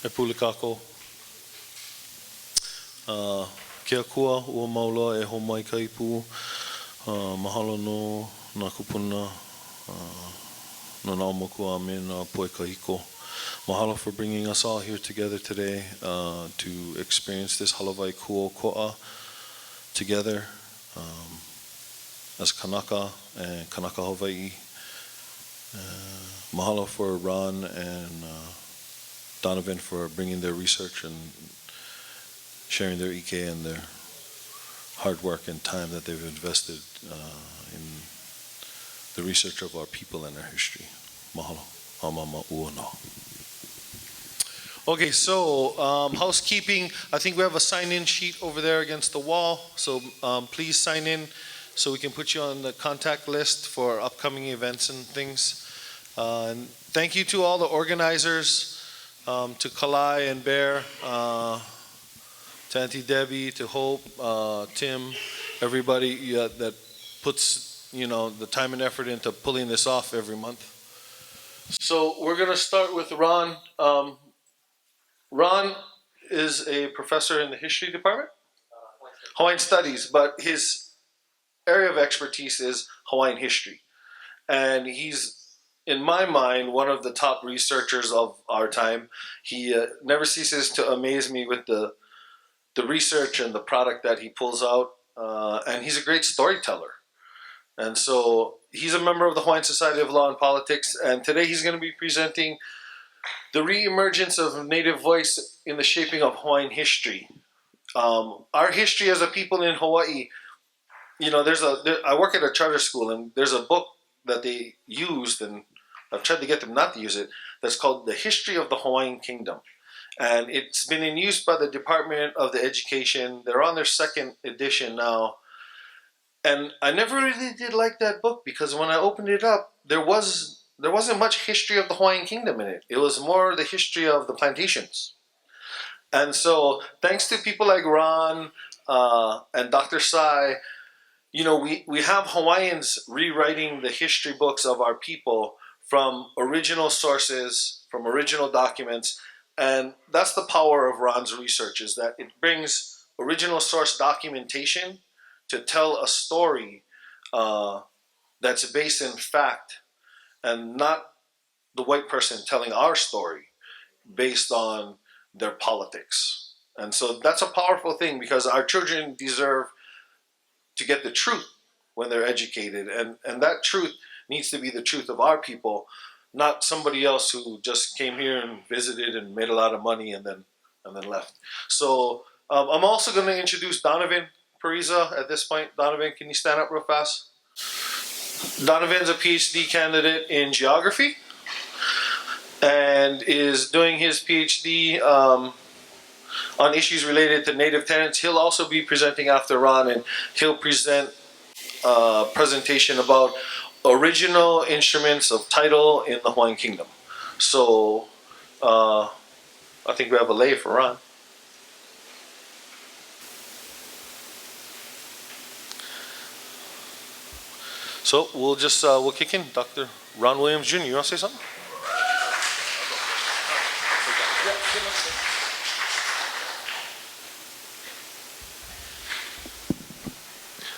E pule kako. Kia kua ua maula e ho mai kai pu. Mahalo no na kupuna. No na omoku ame na poe kahiko. Mahalo for bringing us all here together today to experience this Halawai kuo ko'a together as Kanaka and Kanaka Hawaii. Mahalo for Ron and Donovan for bringing their research and sharing their ike and their hard work and time that they've invested in the research of our people and our history. Mahalo. Amama uona. Okay, so housekeeping. I think we have a sign-in sheet over there against the wall. So please sign in so we can put you on the contact list for upcoming events and things. And thank you to all the organizers. To Kauai and Bear, to Auntie Debbie, to Hope, Tim, everybody that puts the time and effort into pulling this off every month. So we're going to start with Ron. Ron is a professor in the history department, Hawaiian studies, but his area of expertise is Hawaiian history, and he's, in my mind, one of the top researchers of our time. He never ceases to amaze me with the research and the product that he pulls out. And he's a great storyteller. And so he's a member of the Hawaiian Society of Law and Politics. And today he's going to be presenting the re-emergence of Native voice in the shaping of Hawaiian history. Our history as a people in Hawaii, I work at a charter school, and there's a book that they used, and I've tried to get them not to use it, that's called The History of the Hawaiian Kingdom. And it's been in use by the Department of the Education. They're on their second edition now. And I never really did like that book because when I opened it up, there wasn't much history of the Hawaiian Kingdom in it. It was more the history of the plantations. And so thanks to people like Ron and Dr. Sai, we have Hawaiians rewriting the history books of our people from original sources, from original documents, and that's the power of Ron's research, is that it brings original source documentation to tell a story that's based in fact, and not the white person telling our story based on their politics. And so that's a powerful thing, because our children deserve to get the truth when they're educated, and that truth needs to be the truth of our people, not somebody else who just came here and visited and made a lot of money and then left. So I'm also going to introduce Donovan Pariza at this point. Donovan, can you stand up real fast? Donovan's a PhD candidate in geography and is doing his PhD on issues related to native tenants. He'll also be presenting after Ron, and he'll present a presentation about original instruments of title in the Hawaiian Kingdom. So I think we have a lei for Ron. So we'll kick in. Dr. Ron Williams Jr., you want to say something?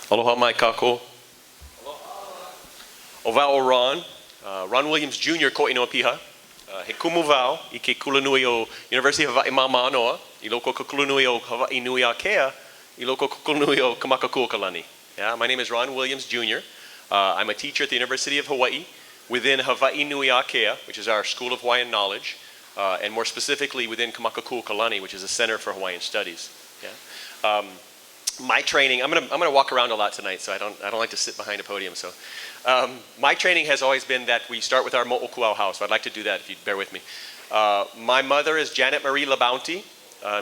Aloha mai kako. O wao o Ron Williams Jr. ko inoa piha. He kumu wao I ke kulanui o University of Hawaii Mamanoa, I loko ka kulanui o Hawaii Nui a Kea, I loko ka kulanui o Liliuokalani. Yeah, my name is Ron Williams Jr. I'm a teacher at the University of Hawaii within Hawaii Nui a Kea, which is our School of Hawaiian Knowledge, and more specifically within Liliuokalani, which is a Center for Hawaiian Studies. Yeah. My training, I'm gonna walk around a lot tonight, so I don't like to sit behind a podium. So my training has always been that we start with our mo'okuau house. So I'd like to do that if you'd bear with me. My mother is Janet Marie LaBounty.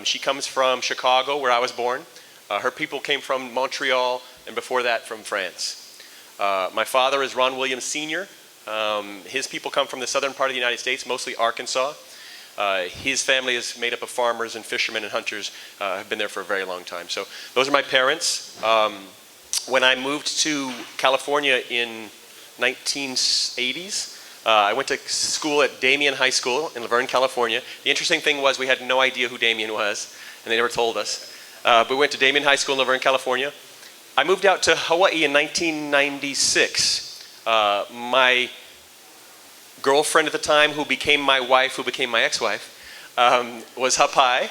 She comes from Chicago, where I was born. Her people came from Montreal, and before that from France. My father is Ron Williams Sr. His people come from the southern part of the United States, mostly Arkansas. His family is made up of farmers and fishermen and hunters, have been there for a very long time. So those are my parents. When I moved to California in 1980s, I went to school at Damien High School in Laverne, California. The interesting thing was we had no idea who Damien was, and they never told us. But we went to Damien High School in Laverne, California. I moved out to Hawaii in 1996. My girlfriend at the time, who became my wife, who became my ex-wife, was Hapai.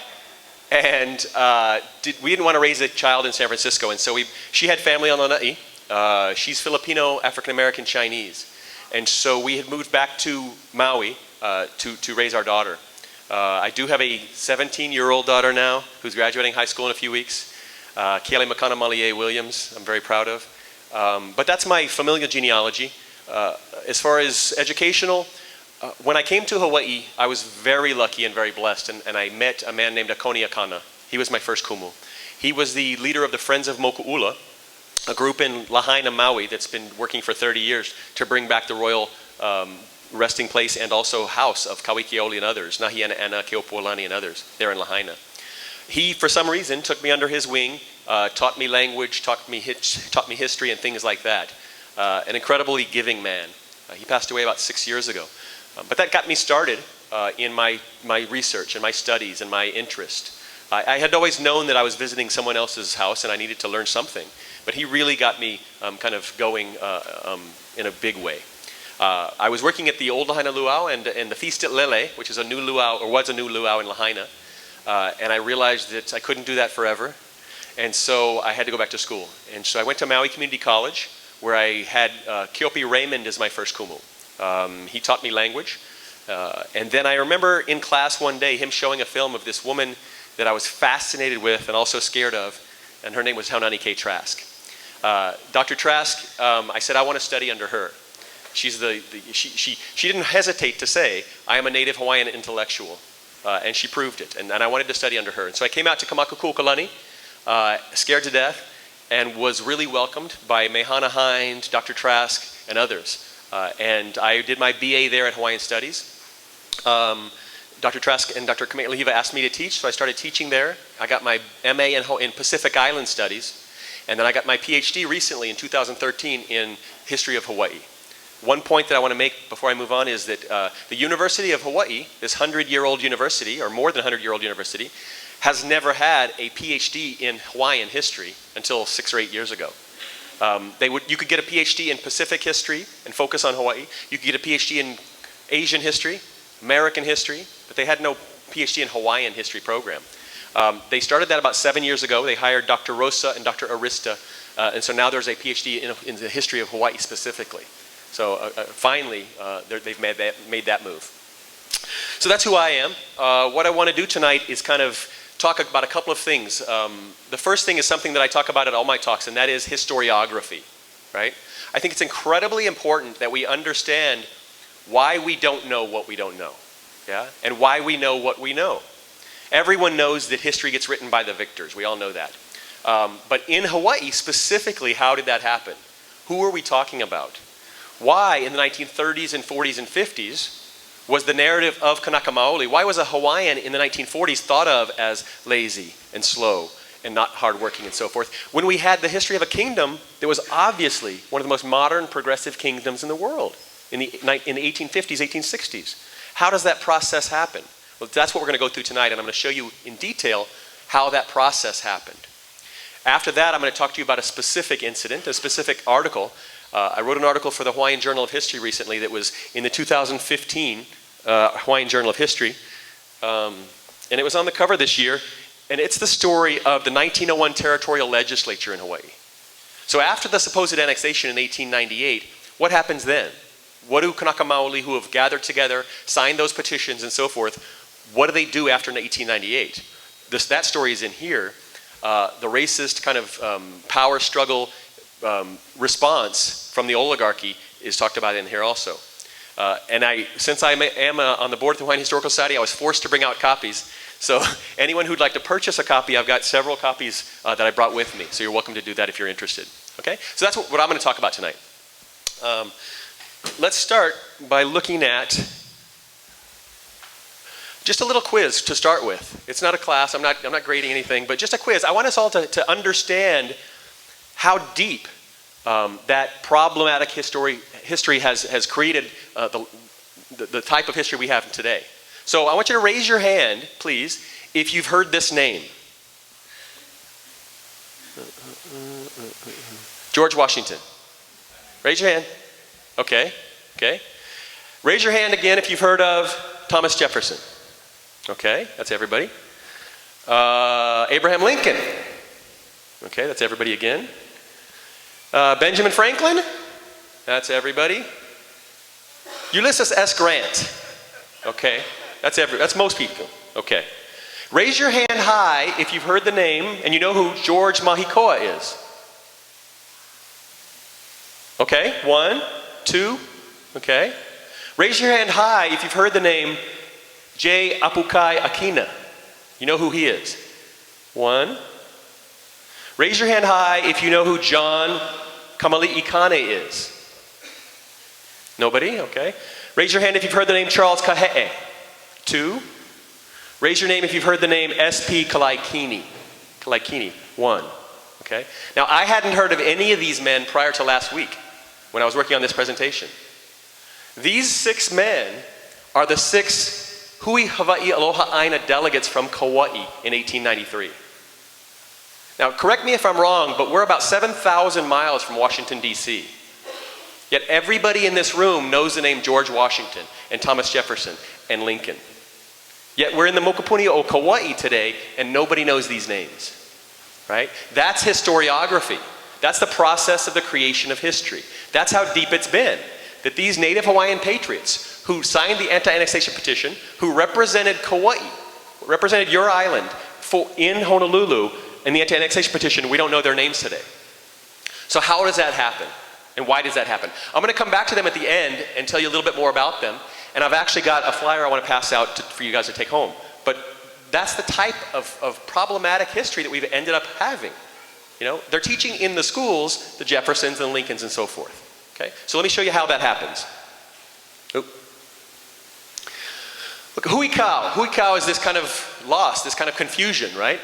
And we didn't want to raise a child in San Francisco, and so she had family on Lanai. She's Filipino, African-American, Chinese. And so we had moved back to Maui to raise our daughter. I do have a 17-year-old daughter now who's graduating high school in a few weeks. Keale Makana Malie Williams, I'm very proud of. But that's my familial genealogy. As far as educational, when I came to Hawaii, I was very lucky and very blessed, and I met a man named Akoni Akana. He was my first kumu. He was the leader of the Friends of Moku'ula, a group in Lahaina, Maui, that's been working for 30 years to bring back the royal resting place and also house of Kauai and others, Nahiana Ana, Keopuolani and others, there in Lahaina. He, for some reason, took me under his wing, taught me language, taught me history and things like that. An incredibly giving man. He passed away about 6 years ago. But that got me started in my research and my studies and my interest. I had always known that I was visiting someone else's house and I needed to learn something. But he really got me kind of going in a big way. I was working at the old Lahaina Luau and the Feast at Lele, which is a new luau, or was a new luau in Lahaina. And I realized that I couldn't do that forever. And so I had to go back to school. And so I went to Maui Community College, where I had Keopi Raymond as my first kumu. He taught me language. And then I remember in class one day him showing a film of this woman that I was fascinated with and also scared of. And her name was Haunani K. Trask. Dr. Trask, I said, I want to study under her. She's she didn't hesitate to say, I am a native Hawaiian intellectual. And she proved it. And I wanted to study under her. And so I came out to Kamehameha, scared to death, and was really welcomed by Mehana Hind, Dr. Trask, and others. And I did my BA there at Hawaiian Studies. Dr. Trask and Dr. Kamehameha asked me to teach, so I started teaching there. I got my MA in Pacific Island Studies, and then I got my PhD recently in 2013 in History of Hawaii. One point that I want to make before I move on is that the University of Hawaii, this 100-year-old university, or more than 100-year-old university, has never had a PhD in Hawaiian history until 6 or 8 years ago. You could get a PhD in Pacific history and focus on Hawaii. You could get a PhD in Asian history, American history, but they had no PhD in Hawaiian history program. They started that about 7 years ago. They hired Dr. Rosa and Dr. Arista, and so now there's a PhD in the history of Hawaii specifically. So finally, they've made that move. So that's who I am. What I want to do tonight is kind of talk about a couple of things. The first thing is something that I talk about at all my talks, and that is historiography, right? I think it's incredibly important that we understand why we don't know what we don't know, yeah? And why we know what we know. Everyone knows that history gets written by the victors. We all know that. But in Hawaii specifically, how did that happen? Who are we talking about? Why in the 1930s and 40s and 50s was the narrative of Kanaka Maoli, why was a Hawaiian in the 1940s thought of as lazy and slow and not hardworking and so forth, when we had the history of a kingdom that was obviously one of the most modern progressive kingdoms in the world in the 1850s, 1860s? How does that process happen? Well, that's what we're going to go through tonight, and I'm going to show you in detail how that process happened. After that, I'm going to talk to you about a specific incident, a specific article. I wrote an article for the Hawaiian Journal of History recently that was in the 2015 Hawaiian Journal of History. And it was on the cover this year. And it's the story of the 1901 territorial legislature in Hawaii. So after the supposed annexation in 1898, what happens then? What do Kanaka Maoli, who have gathered together, signed those petitions and so forth, what do they do after 1898? That story is in here. The racist kind of power struggle response from the oligarchy is talked about in here also. And since I am on the board of the Hawaiian Historical Society, I was forced to bring out copies. So anyone who'd like to purchase a copy, I've got several copies that I brought with me. So you're welcome to do that if you're interested. Okay? So that's what I'm going to talk about tonight. Let's start by looking at just a little quiz to start with. It's not a class. I'm not grading anything, but just a quiz. I want us all to understand how deep that problematic history has created the type of history we have today. So I want you to raise your hand, please, if you've heard this name. George Washington. Raise your hand. Okay. Raise your hand again if you've heard of Thomas Jefferson. Okay, that's everybody. Abraham Lincoln. Okay, that's everybody again. Benjamin Franklin. That's everybody. Ulysses S. Grant. Okay, that's most people. Okay. Raise your hand high if you've heard the name and you know who George Mahikoa is. Okay, 1, 2, okay. Raise your hand high if you've heard the name J. Apukai Akina. You know who he is? 1. Raise your hand high if you know who John Kamali'ikane is. Nobody? Okay. Raise your hand if you've heard the name Charles Kahe'e. 2. Raise your name if you've heard the name S.P. Kalaikini. 1. Okay. Now, I hadn't heard of any of these men prior to last week when I was working on this presentation. These 6 men are the 6 Hui Hawaii Aloha Aina delegates from Kauai in 1893. Now, correct me if I'm wrong, but we're about 7,000 miles from Washington, D.C. Yet everybody in this room knows the name George Washington and Thomas Jefferson and Lincoln. Yet we're in the Mokopuni o Kauai today and nobody knows these names, right? That's historiography. That's the process of the creation of history. That's how deep it's been. That these Native Hawaiian patriots who signed the anti-annexation petition, who represented Kauai, represented your island in Honolulu in the anti-annexation petition, we don't know their names today. So how does that happen? And why does that happen? I'm going to come back to them at the end and tell you a little bit more about them. And I've actually got a flyer I want to pass out for you guys to take home. But that's the type of problematic history that we've ended up having. You know, they're teaching in the schools the Jeffersons and Lincolns and so forth. Okay, so let me show you how that happens. Oop. Look, hui kao. Hui kao is this kind of loss, this kind of confusion, right?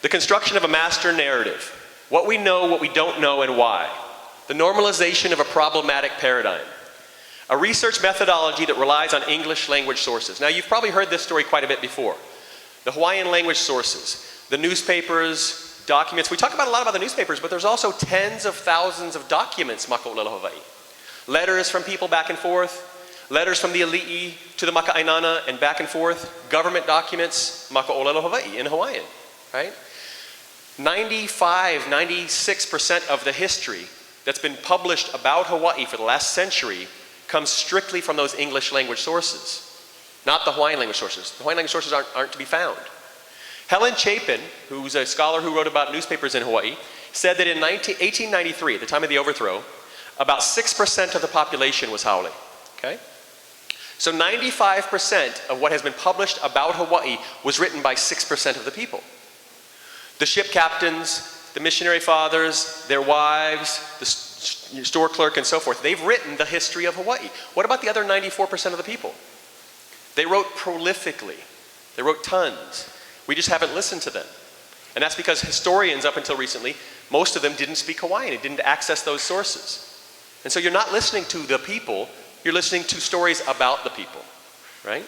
The construction of a master narrative. What we know, what we don't know, and why. The normalization of a problematic paradigm. A research methodology that relies on English language sources. Now, you've probably heard this story quite a bit before. The Hawaiian language sources, the newspapers, documents. We talk a lot about the newspapers, but there's also tens of thousands of documents, Maka'olelo Hawaii. Letters from people back and forth, letters from the Ali'i to the Maka'ainana and back and forth, government documents, Maka'olelo Hawaii in Hawaiian, right? 96% of the history that's been published about Hawaii for the last century comes strictly from those English language sources, not the Hawaiian language sources. The Hawaiian language sources aren't to be found. Helen Chapin, who's a scholar who wrote about newspapers in Hawaii, said that in 1893, at the time of the overthrow, about 6% of the population was Haole, okay? So 95% of what has been published about Hawaii was written by 6% of the people. The ship captains, the missionary fathers, their wives, the store clerk and so forth, they've written the history of Hawaii. What about the other 94% of the people? They wrote prolifically. They wrote tons. We just haven't listened to them. And that's because historians up until recently, most of them didn't speak Hawaiian and didn't access those sources. And so you're not listening to the people, you're listening to stories about the people, right?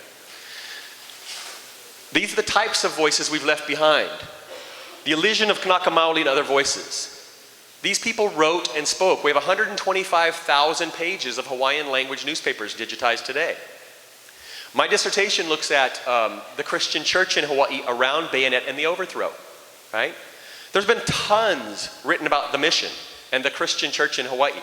These are the types of voices we've left behind. The elision of Kanaka Maoli and other voices. These people wrote and spoke. We have 125,000 pages of Hawaiian language newspapers digitized today. My dissertation looks at the Christian church in Hawaii around Bayonet and the overthrow, right? There's been tons written about the mission and the Christian church in Hawaii.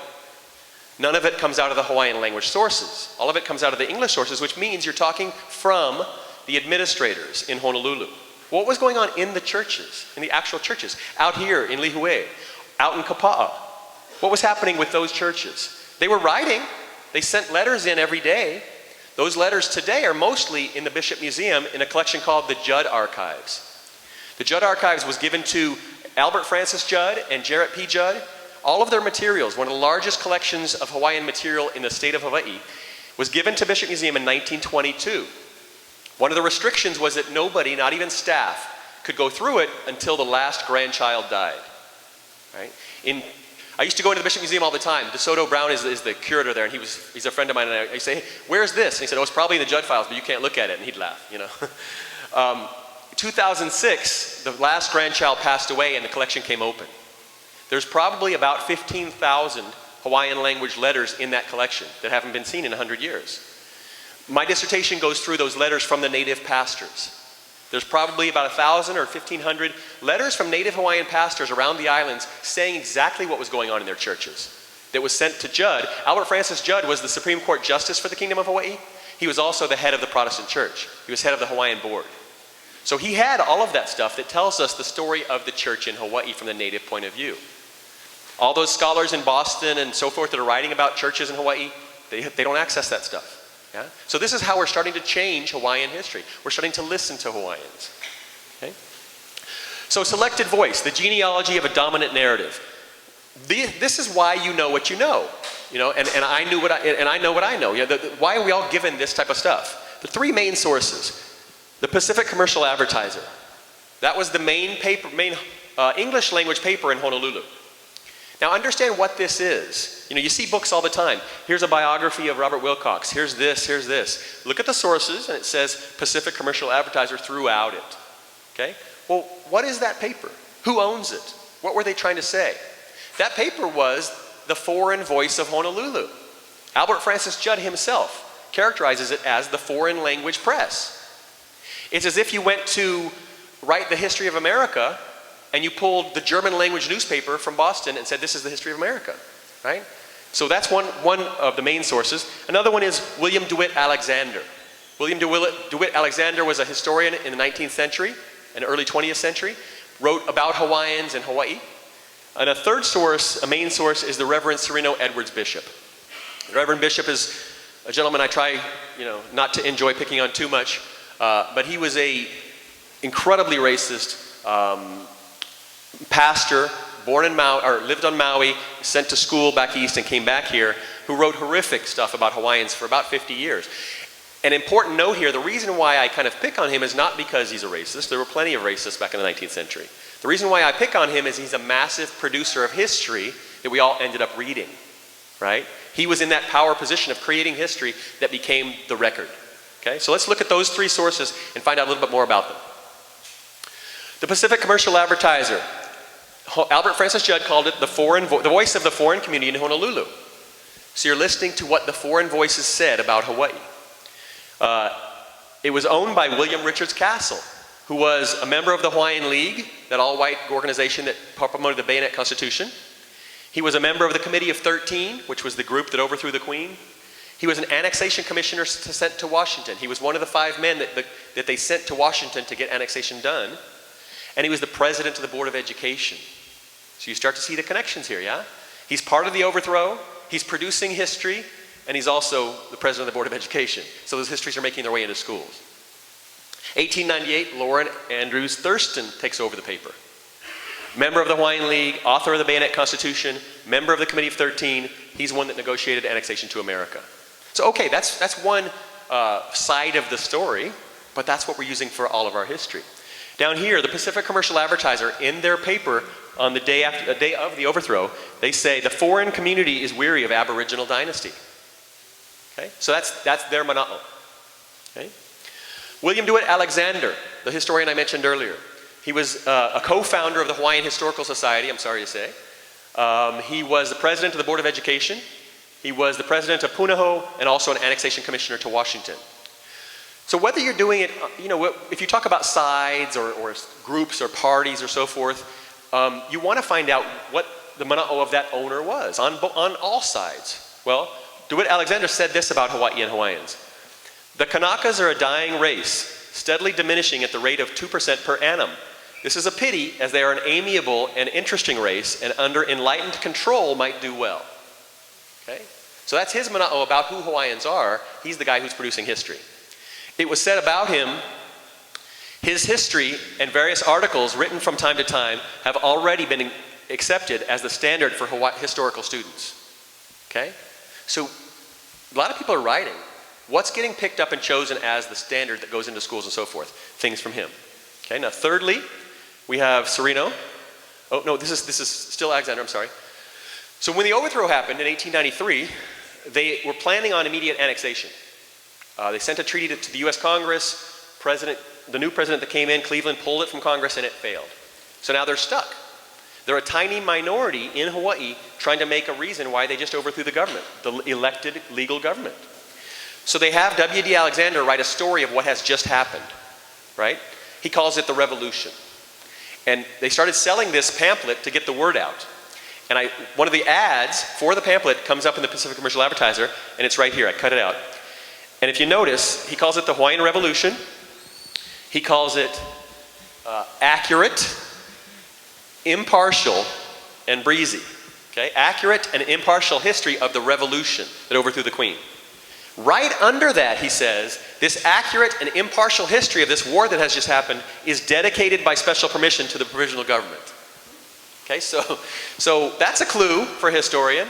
None of it comes out of the Hawaiian language sources. All of it comes out of the English sources, which means you're talking from the administrators in Honolulu. What was going on in the churches, in the actual churches, out here in Lihue, out in Kapa'a? What was happening with those churches? They were writing. They sent letters in every day. Those letters today are mostly in the Bishop Museum in a collection called the Judd Archives. The Judd Archives was given to Albert Francis Judd and Jarrett P. Judd. All of their materials, one of the largest collections of Hawaiian material in the state of Hawaii, was given to Bishop Museum in 1922. One of the restrictions was that nobody, not even staff, could go through it until the last grandchild died. Right? I used to go into the Bishop Museum all the time. DeSoto Brown is the curator there, and he's a friend of mine, and I say, hey, where's this? And he said, oh, it's probably in the Judd files, but you can't look at it, and he'd laugh, you know. 2006, the last grandchild passed away, and the collection came open. There's probably about 15,000 Hawaiian language letters in that collection that haven't been seen in 100 years. My dissertation goes through those letters from the native pastors. There's probably about 1,000 or 1,500 letters from native Hawaiian pastors around the islands saying exactly what was going on in their churches that was sent to Judd. Albert Francis Judd was the Supreme Court Justice for the Kingdom of Hawaii. He was also the head of the Protestant Church. He was head of the Hawaiian Board. So he had all of that stuff that tells us the story of the church in Hawaii from the native point of view. All those scholars in Boston and so forth that are writing about churches in Hawaii, they don't access that stuff. Yeah? So this is how we're starting to change Hawaiian history. We're starting to listen to Hawaiians. Okay? So selected voice, the genealogy of a dominant narrative. This is why you know what you know. You know, and I know what I know. You know, why are we all given this type of stuff? The three main sources. The Pacific Commercial Advertiser. That was the main English language paper in Honolulu. Now understand what this is. You know, you see books all the time. Here's a biography of Robert Wilcox. Here's this, here's this. Look at the sources and it says Pacific Commercial Advertiser throughout it. Okay? Well, what is that paper? Who owns it? What were they trying to say? That paper was the foreign voice of Honolulu. Albert Francis Judd himself characterizes it as the foreign language press. It's as if you went to write the history of America and you pulled the German language newspaper from Boston and said, this is the history of America, right? So that's one of the main sources. Another one is William DeWitt Alexander. William DeWitt Alexander was a historian in the 19th century and early 20th century, wrote about Hawaiians in Hawaii. And a third source, a main source, is the Reverend Sereno Bishop. The Reverend Bishop is a gentleman I try, you know, not to enjoy picking on too much, but he was a incredibly racist pastor, born in Maui, or lived on Maui, sent to school back east and came back here, who wrote horrific stuff about Hawaiians for about 50 years. An important note here, the reason why I kind of pick on him is not because he's a racist. There were plenty of racists back in the 19th century. The reason why I pick on him is he's a massive producer of history that we all ended up reading, right? He was in that power position of creating history that became the record. Okay, so let's look at those three sources and find out a little bit more about them. The Pacific Commercial Advertiser. Albert Francis Judd called it the voice of the foreign community in Honolulu. So you're listening to what the foreign voices said about Hawaii. It was owned by William Richards Castle, who was a member of the Hawaiian League, that all-white organization that promoted the Bayonet Constitution. He was a member of the Committee of 13, which was the group that overthrew the Queen. He was an annexation commissioner sent to Washington. He was one of the 5 men that they sent to Washington to get annexation done. And he was the president of the Board of Education. So you start to see the connections here, yeah? He's part of the overthrow, he's producing history, and he's also the president of the Board of Education. So those histories are making their way into schools. 1898, Lauren Andrews Thurston takes over the paper. Member of the Hawaiian League, author of the Bayonet Constitution, member of the Committee of 13, he's one that negotiated annexation to America. So okay, that's one side of the story, but that's what we're using for all of our history. Down here, the Pacific Commercial Advertiser, in their paper on the day of the overthrow, they say the foreign community is weary of Aboriginal dynasty. Okay, so that's their mana'o. Okay, William DeWitt Alexander, the historian I mentioned earlier, he was a co-founder of the Hawaiian Historical Society. I'm sorry to say, he was the president of the Board of Education. He was the president of Punahou and also an annexation commissioner to Washington. So whether you're doing it, you know, if you talk about sides or groups or parties or so forth, you want to find out what the mana'o of that owner was on all sides. Well, DeWitt Alexander said this about Hawaii and Hawaiians. The Kanakas are a dying race, steadily diminishing at the rate of 2% per annum. This is a pity, as they are an amiable and interesting race, and under enlightened control might do well. Okay? So that's his mana'o about who Hawaiians are. He's the guy who's producing history. It was said about him, his history and various articles written from time to time have already been accepted as the standard for historical students. Okay? So a lot of people are writing. What's getting picked up and chosen as the standard that goes into schools and so forth? Things from him. Okay, now thirdly, we have Sereno. Oh no, this is still Alexander, I'm sorry. So when the overthrow happened in 1893, they were planning on immediate annexation. They sent a treaty to the US Congress. The new president that came in, Cleveland, pulled it from Congress and it failed. So now they're stuck. They're a tiny minority in Hawaii trying to make a reason why they just overthrew the government, the elected legal government. So they have W.D. Alexander write a story of what has just happened, right? He calls it the revolution. And they started selling this pamphlet to get the word out. And one of the ads for the pamphlet comes up in the Pacific Commercial Advertiser, and it's right here, I cut it out. And if you notice, he calls it the Hawaiian Revolution. He calls it accurate, impartial, and breezy. Okay? Accurate and impartial history of the revolution that overthrew the Queen. Right under that, he says, this accurate and impartial history of this war that has just happened is dedicated by special permission to the provisional government. Okay, so that's a clue for a historian.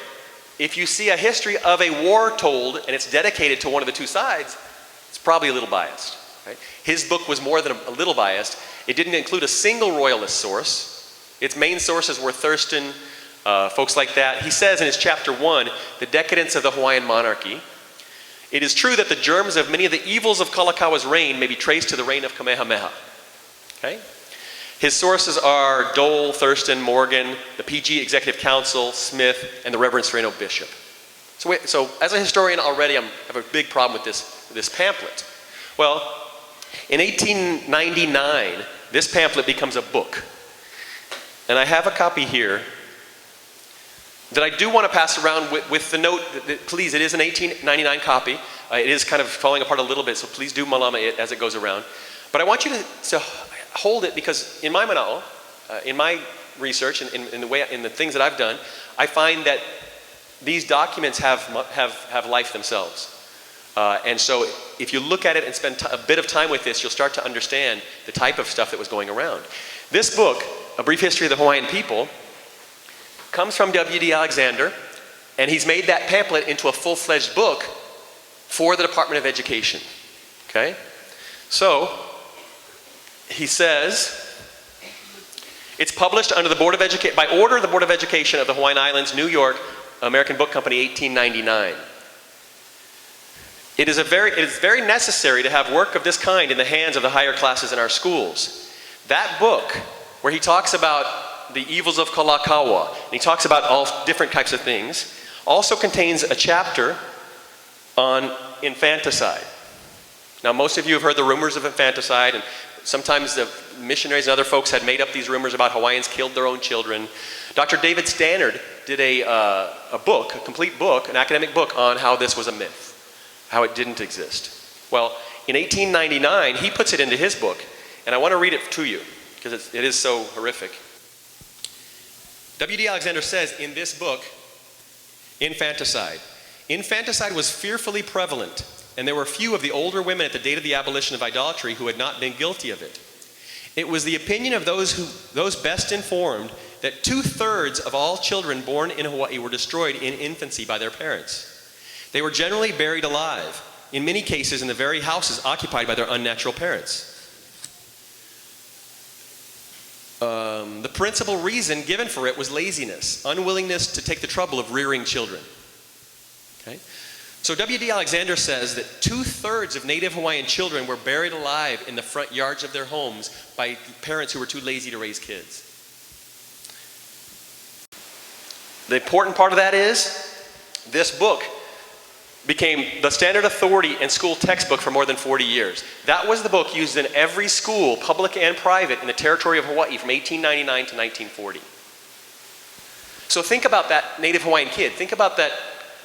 If you see a history of a war told and it's dedicated to one of the two sides, it's probably a little biased. Right? His book was more than a little biased. It didn't include a single royalist source. Its main sources were Thurston, folks like that. He says in his chapter 1, The Decadence of the Hawaiian Monarchy, it is true that the germs of many of the evils of Kalakaua's reign may be traced to the reign of Kamehameha. Okay? His sources are Dole, Thurston, Morgan, the PG Executive Council, Smith, and the Reverend Sereno Bishop. So as a historian already, I have a big problem with this pamphlet. Well, in 1899, this pamphlet becomes a book. And I have a copy here that I do want to pass around with the note that please, it is an 1899 copy. It is kind of falling apart a little bit, so please do malama it as it goes around. But I want you to hold it because in my mana'o, in my research and in the things that I've done, I find that these documents have life themselves. And so if you look at it and spend a bit of time with this, you'll start to understand the type of stuff that was going around. This book, A Brief History of the Hawaiian People, comes from W.D. Alexander, and he's made that pamphlet into a full-fledged book for the Department of Education. Okay? So, he says, it's published under the Board of Education, by order of the Board of Education of the Hawaiian Islands, New York, American Book Company, 1899. It is very necessary to have work of this kind in the hands of the higher classes in our schools. That book, where he talks about the evils of Kalakaua, and he talks about all different types of things, also contains a chapter on infanticide. Now, most of you have heard the rumors of infanticide, and sometimes the missionaries and other folks had made up these rumors about Hawaiians killed their own children. Dr. David Stannard did a book, a complete book, an academic book on how this was a myth, how it didn't exist. Well, in 1899, he puts it into his book, and I want to read it to you, because it is so horrific. W.D. Alexander says in this book, Infanticide. Infanticide was fearfully prevalent, and there were few of the older women at the date of the abolition of idolatry who had not been guilty of it. It was the opinion of those best informed that 2/3 of all children born in Hawaii were destroyed in infancy by their parents. They were generally buried alive, in many cases in the very houses occupied by their unnatural parents. The principal reason given for it was laziness, unwillingness to take the trouble of rearing children. Okay? So W.D. Alexander says that 2/3 of native Hawaiian children were buried alive in the front yards of their homes by parents who were too lazy to raise kids. The important part of that is this book became the standard authority and school textbook for more than 40 years. That was the book used in every school, public and private, in the territory of Hawaii from 1899 to 1940. So think about that native Hawaiian kid. Think about that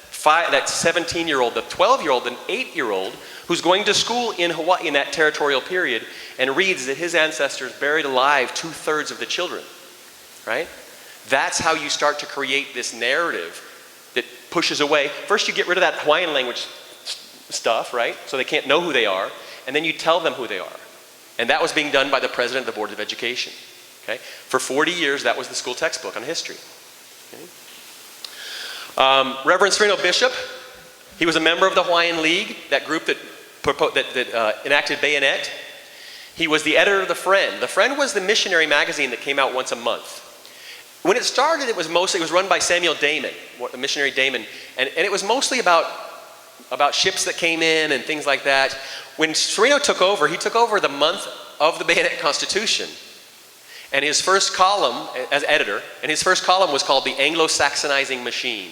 17-year-old, the 12-year-old, an 8-year-old who's going to school in Hawaii in that territorial period and reads that his ancestors buried alive 2/3 of the children, right? That's how you start to create this narrative that pushes away. First you get rid of that Hawaiian language stuff, right? So they can't know who they are, and then you tell them who they are. And that was being done by the president of the Board of Education. Okay? For 40 years, that was the school textbook on history. Okay? Reverend Sereno Bishop, he was a member of the Hawaiian League, that group that enacted Bayonet. He was the editor of The Friend. The Friend was the missionary magazine that came out once a month. When it started, it was run by Samuel Damon, the missionary Damon, and it was mostly about ships that came in and things like that. When Sereno took over, he took over the month of the Bayonet Constitution. And his first column, as editor, and his first column was called The Anglo-Saxonizing Machine.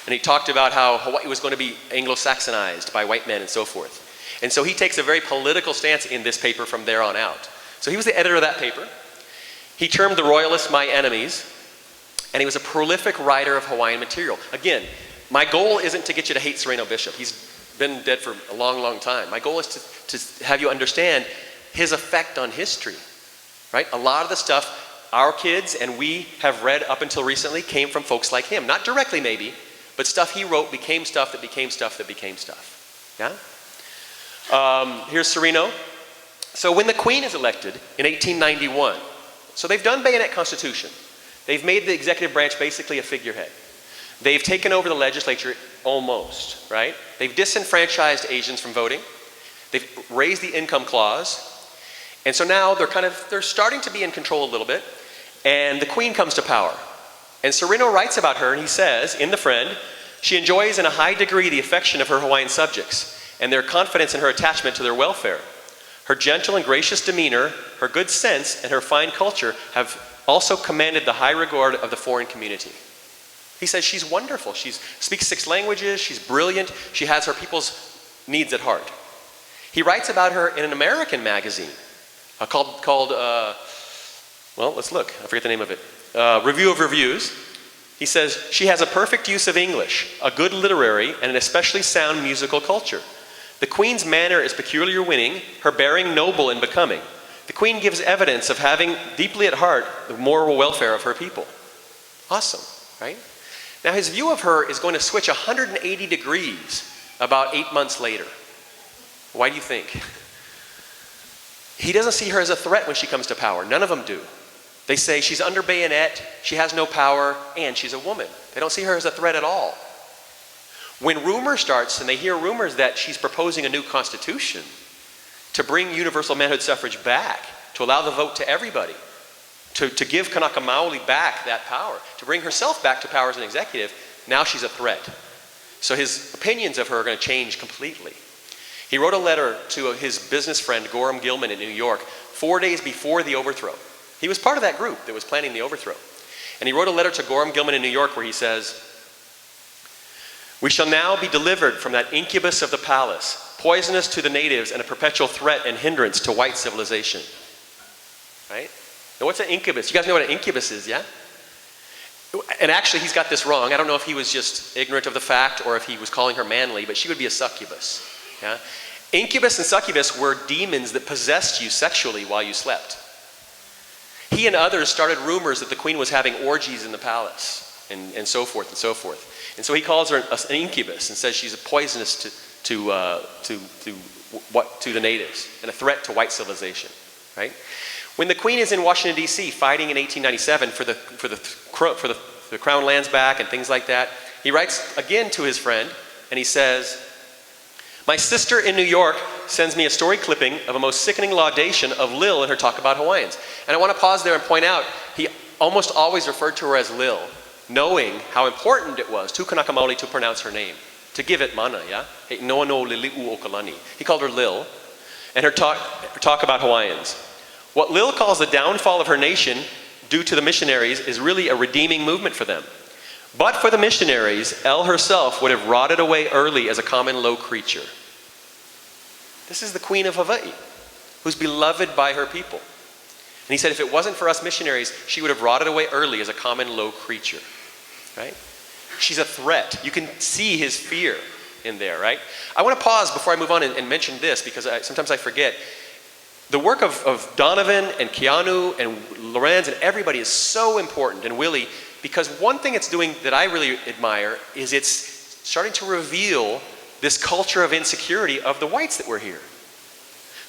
And he talked about how Hawaii was going to be Anglo-Saxonized by white men and so forth. And so he takes a very political stance in this paper from there on out. So he was the editor of that paper. He termed the Royalists my enemies, and he was a prolific writer of Hawaiian material. Again, my goal isn't to get you to hate Sereno Bishop. He's been dead for a long, long time. My goal is to have you understand his effect on history, right? A lot of the stuff our kids and we have read up until recently came from folks like him. Not directly maybe, but stuff he wrote became stuff that became stuff that became stuff. Yeah? Here's Sereno. So when the Queen is elected in 1891, so they've done Bayonet Constitution. They've made the executive branch basically a figurehead. They've taken over the legislature almost, right? They've disenfranchised Asians from voting. They've raised the income clause. And so now they're starting to be in control a little bit. And the Queen comes to power. And Sereno writes about her, and he says, in The Friend, she enjoys in a high degree the affection of her Hawaiian subjects and their confidence in her attachment to their welfare. Her gentle and gracious demeanor, her good sense, and her fine culture have also commanded the high regard of the foreign community. He says she's wonderful. She speaks 6 languages. She's brilliant. She has her people's needs at heart. He writes about her in an American magazine called well, let's look. I forget the name of it. Review of Reviews. He says, she has a perfect use of English, a good literary, and an especially sound musical culture. The Queen's manner is peculiar winning, her bearing noble and becoming. The Queen gives evidence of having deeply at heart the moral welfare of her people. Awesome, right? Now his view of her is going to switch 180 degrees about 8 months later. Why do you think? He doesn't see her as a threat when she comes to power. None of them do. They say she's under bayonet, she has no power, and she's a woman. They don't see her as a threat at all. When rumor starts and they hear rumors that she's proposing a new constitution to bring universal manhood suffrage back, to allow the vote to everybody, to give Kanaka Maoli back that power, to bring herself back to power as an executive, now she's a threat. So his opinions of her are going to change completely. He wrote a letter to his business friend Gorham Gilman in New York 4 days before the overthrow. He was part of that group that was planning the overthrow. And he wrote a letter to Gorham Gilman in New York where he says, "We shall now be delivered from that incubus of the palace, poisonous to the natives and a perpetual threat and hindrance to white civilization." Right? Now what's an incubus? You guys know what an incubus is, yeah? And actually he's got this wrong. I don't know if he was just ignorant of the fact or if he was calling her manly, but she would be a succubus. Yeah? Incubus and succubus were demons that possessed you sexually while you slept. He and others started rumors that the Queen was having orgies in the palace and so forth and so forth. And so he calls her an incubus and says she's poisonous to the natives and a threat to white civilization. Right? When the Queen is in Washington D.C. fighting in 1897 for the crown lands back and things like that, he writes again to his friend and he says, "My sister in New York sends me a story clipping of a most sickening laudation of Lil in her talk about Hawaiians." And I want to pause there and point out, he almost always referred to her as Lil, knowing how important it was to Kanaka Maoli to pronounce her name, to give it mana, yeah? Hey, no Liliuokalani. He called her Lil, and her talk about Hawaiians. What Lil calls the downfall of her nation due to the missionaries is really a redeeming movement for them. But for the missionaries, El herself would have rotted away early as a common low creature. This is the Queen of Hawaii, who's beloved by her people. And he said if it wasn't for us missionaries, she would have rotted away early as a common low creature. Right? She's a threat. You can see his fear in there, right? I want to pause before I move on and mention this because sometimes I forget. The work of Donovan and Keanu and Lorenz and everybody is so important, and Willie, because one thing it's doing that I really admire is it's starting to reveal this culture of insecurity of the whites that were here.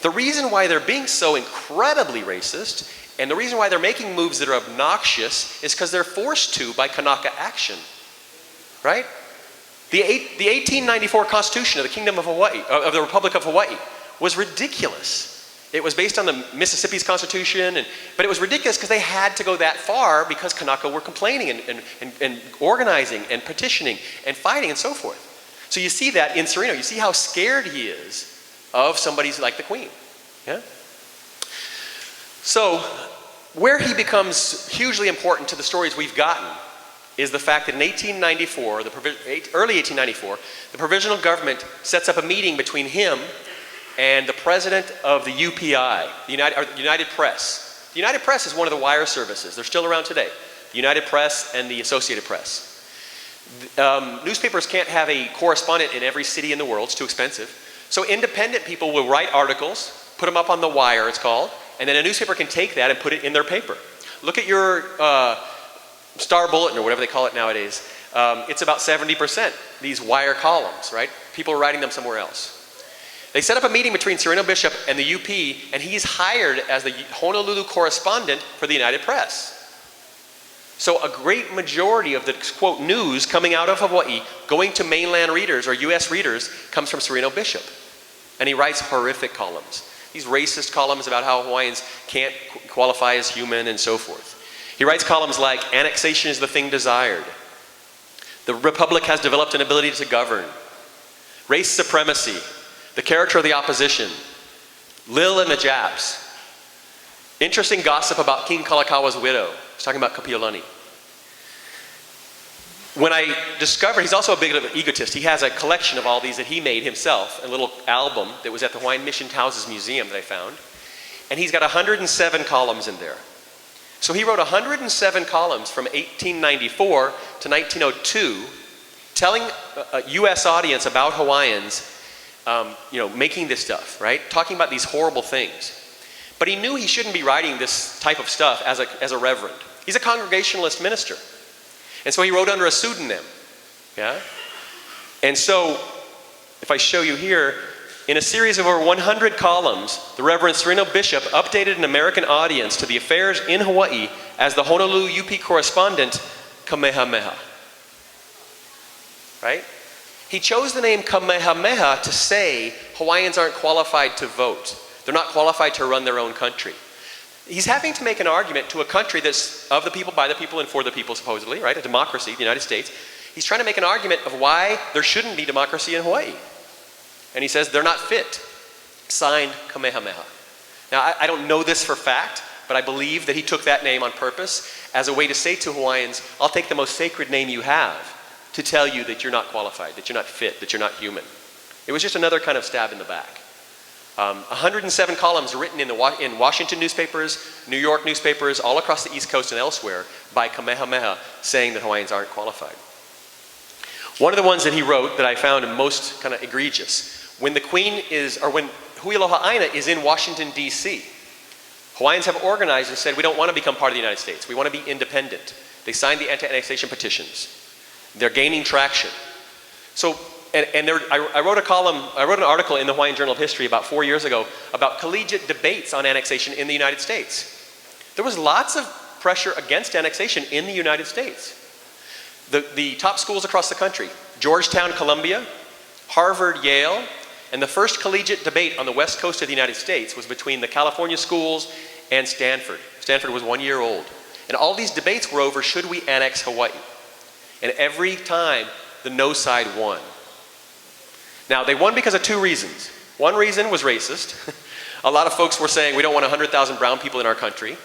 The reason why they're being so incredibly racist and the reason why they're making moves that are obnoxious is because they're forced to by Kanaka action, right? The 1894 Constitution of the Kingdom of Hawaii, of the Republic of Hawaii, was ridiculous. It was based on the Mississippi's Constitution, but it was ridiculous because they had to go that far because Kanaka were complaining and organizing and petitioning and fighting and so forth. So you see that in Sereno. You see how scared he is of somebody like the Queen. Yeah? So where he becomes hugely important to the stories we've gotten is the fact that in 1894, early 1894, the provisional government sets up a meeting between him and the president of the UPI, the United Press. The United Press is one of the wire services. They're still around today. The United Press and the Associated Press. Newspapers can't have a correspondent in every city in the world. It's too expensive. So independent people will write articles, put them up on the wire, it's called, and then a newspaper can take that and put it in their paper. Look at your Star Bulletin or whatever they call it nowadays. It's about 70% these wire columns, right? People are writing them somewhere else. They set up a meeting between Sereno Bishop and the UP, and he's hired as the Honolulu correspondent for the United Press. So a great majority of the, quote, news coming out of Hawaii, going to mainland readers or US readers, comes from Sereno Bishop. And he writes horrific columns. These racist columns about how Hawaiians can't qualify as human and so forth. He writes columns like, annexation is the thing desired. The Republic has developed an ability to govern. Race supremacy. The character of the opposition. Lil and the Japs. Interesting gossip about King Kalakaua widow. He's talking about Kapiolani. When I discovered, he's also a bit of an egotist. He has a collection of all these that he made himself, a little album that was at the Hawaiian Mission Houses Museum that I found. And he's got 107 columns in there. So he wrote 107 columns from 1894 to 1902, telling a US audience about Hawaiians, making this stuff, right? Talking about these horrible things. But he knew he shouldn't be writing this type of stuff as a reverend. He's a Congregationalist minister. And so he wrote under a pseudonym. Yeah? And so, if I show you here, in a series of over 100 columns, the Reverend Sereno Bishop updated an American audience to the affairs in Hawaii as the Honolulu UP correspondent, Kamehameha. Right? He chose the name Kamehameha to say Hawaiians aren't qualified to vote. They're not qualified to run their own country. He's having to make an argument to a country that's of the people, by the people, and for the people, supposedly, right? A democracy, the United States. He's trying to make an argument of why there shouldn't be democracy in Hawaii. And he says they're not fit. Signed, Kamehameha. Now, I don't know this for fact, but I believe that he took that name on purpose as a way to say to Hawaiians, I'll take the most sacred name you have to tell you that you're not qualified, that you're not fit, that you're not human. It was just another kind of stab in the back. 107 columns written in Washington newspapers, New York newspapers, all across the East Coast and elsewhere by Kamehameha saying that Hawaiians aren't qualified. One of the ones that he wrote that I found most kind of egregious, when Hui Aloha Aina is in Washington, D.C., Hawaiians have organized and said, we don't want to become part of the United States. We want to be independent. They signed the anti-annexation petitions. They're gaining traction. So, I wrote an article in the Hawaiian Journal of History about 4 years ago about collegiate debates on annexation in the United States. There was lots of pressure against annexation in the United States. The top schools across the country, Georgetown, Columbia, Harvard, Yale, and the first collegiate debate on the west coast of the United States was between the California schools and Stanford. Stanford was 1 year old. And all these debates were over, should we annex Hawaii? And every time, the no side won. Now, they won because of two reasons. One reason was racist. A lot of folks were saying we don't want 100,000 brown people in our country.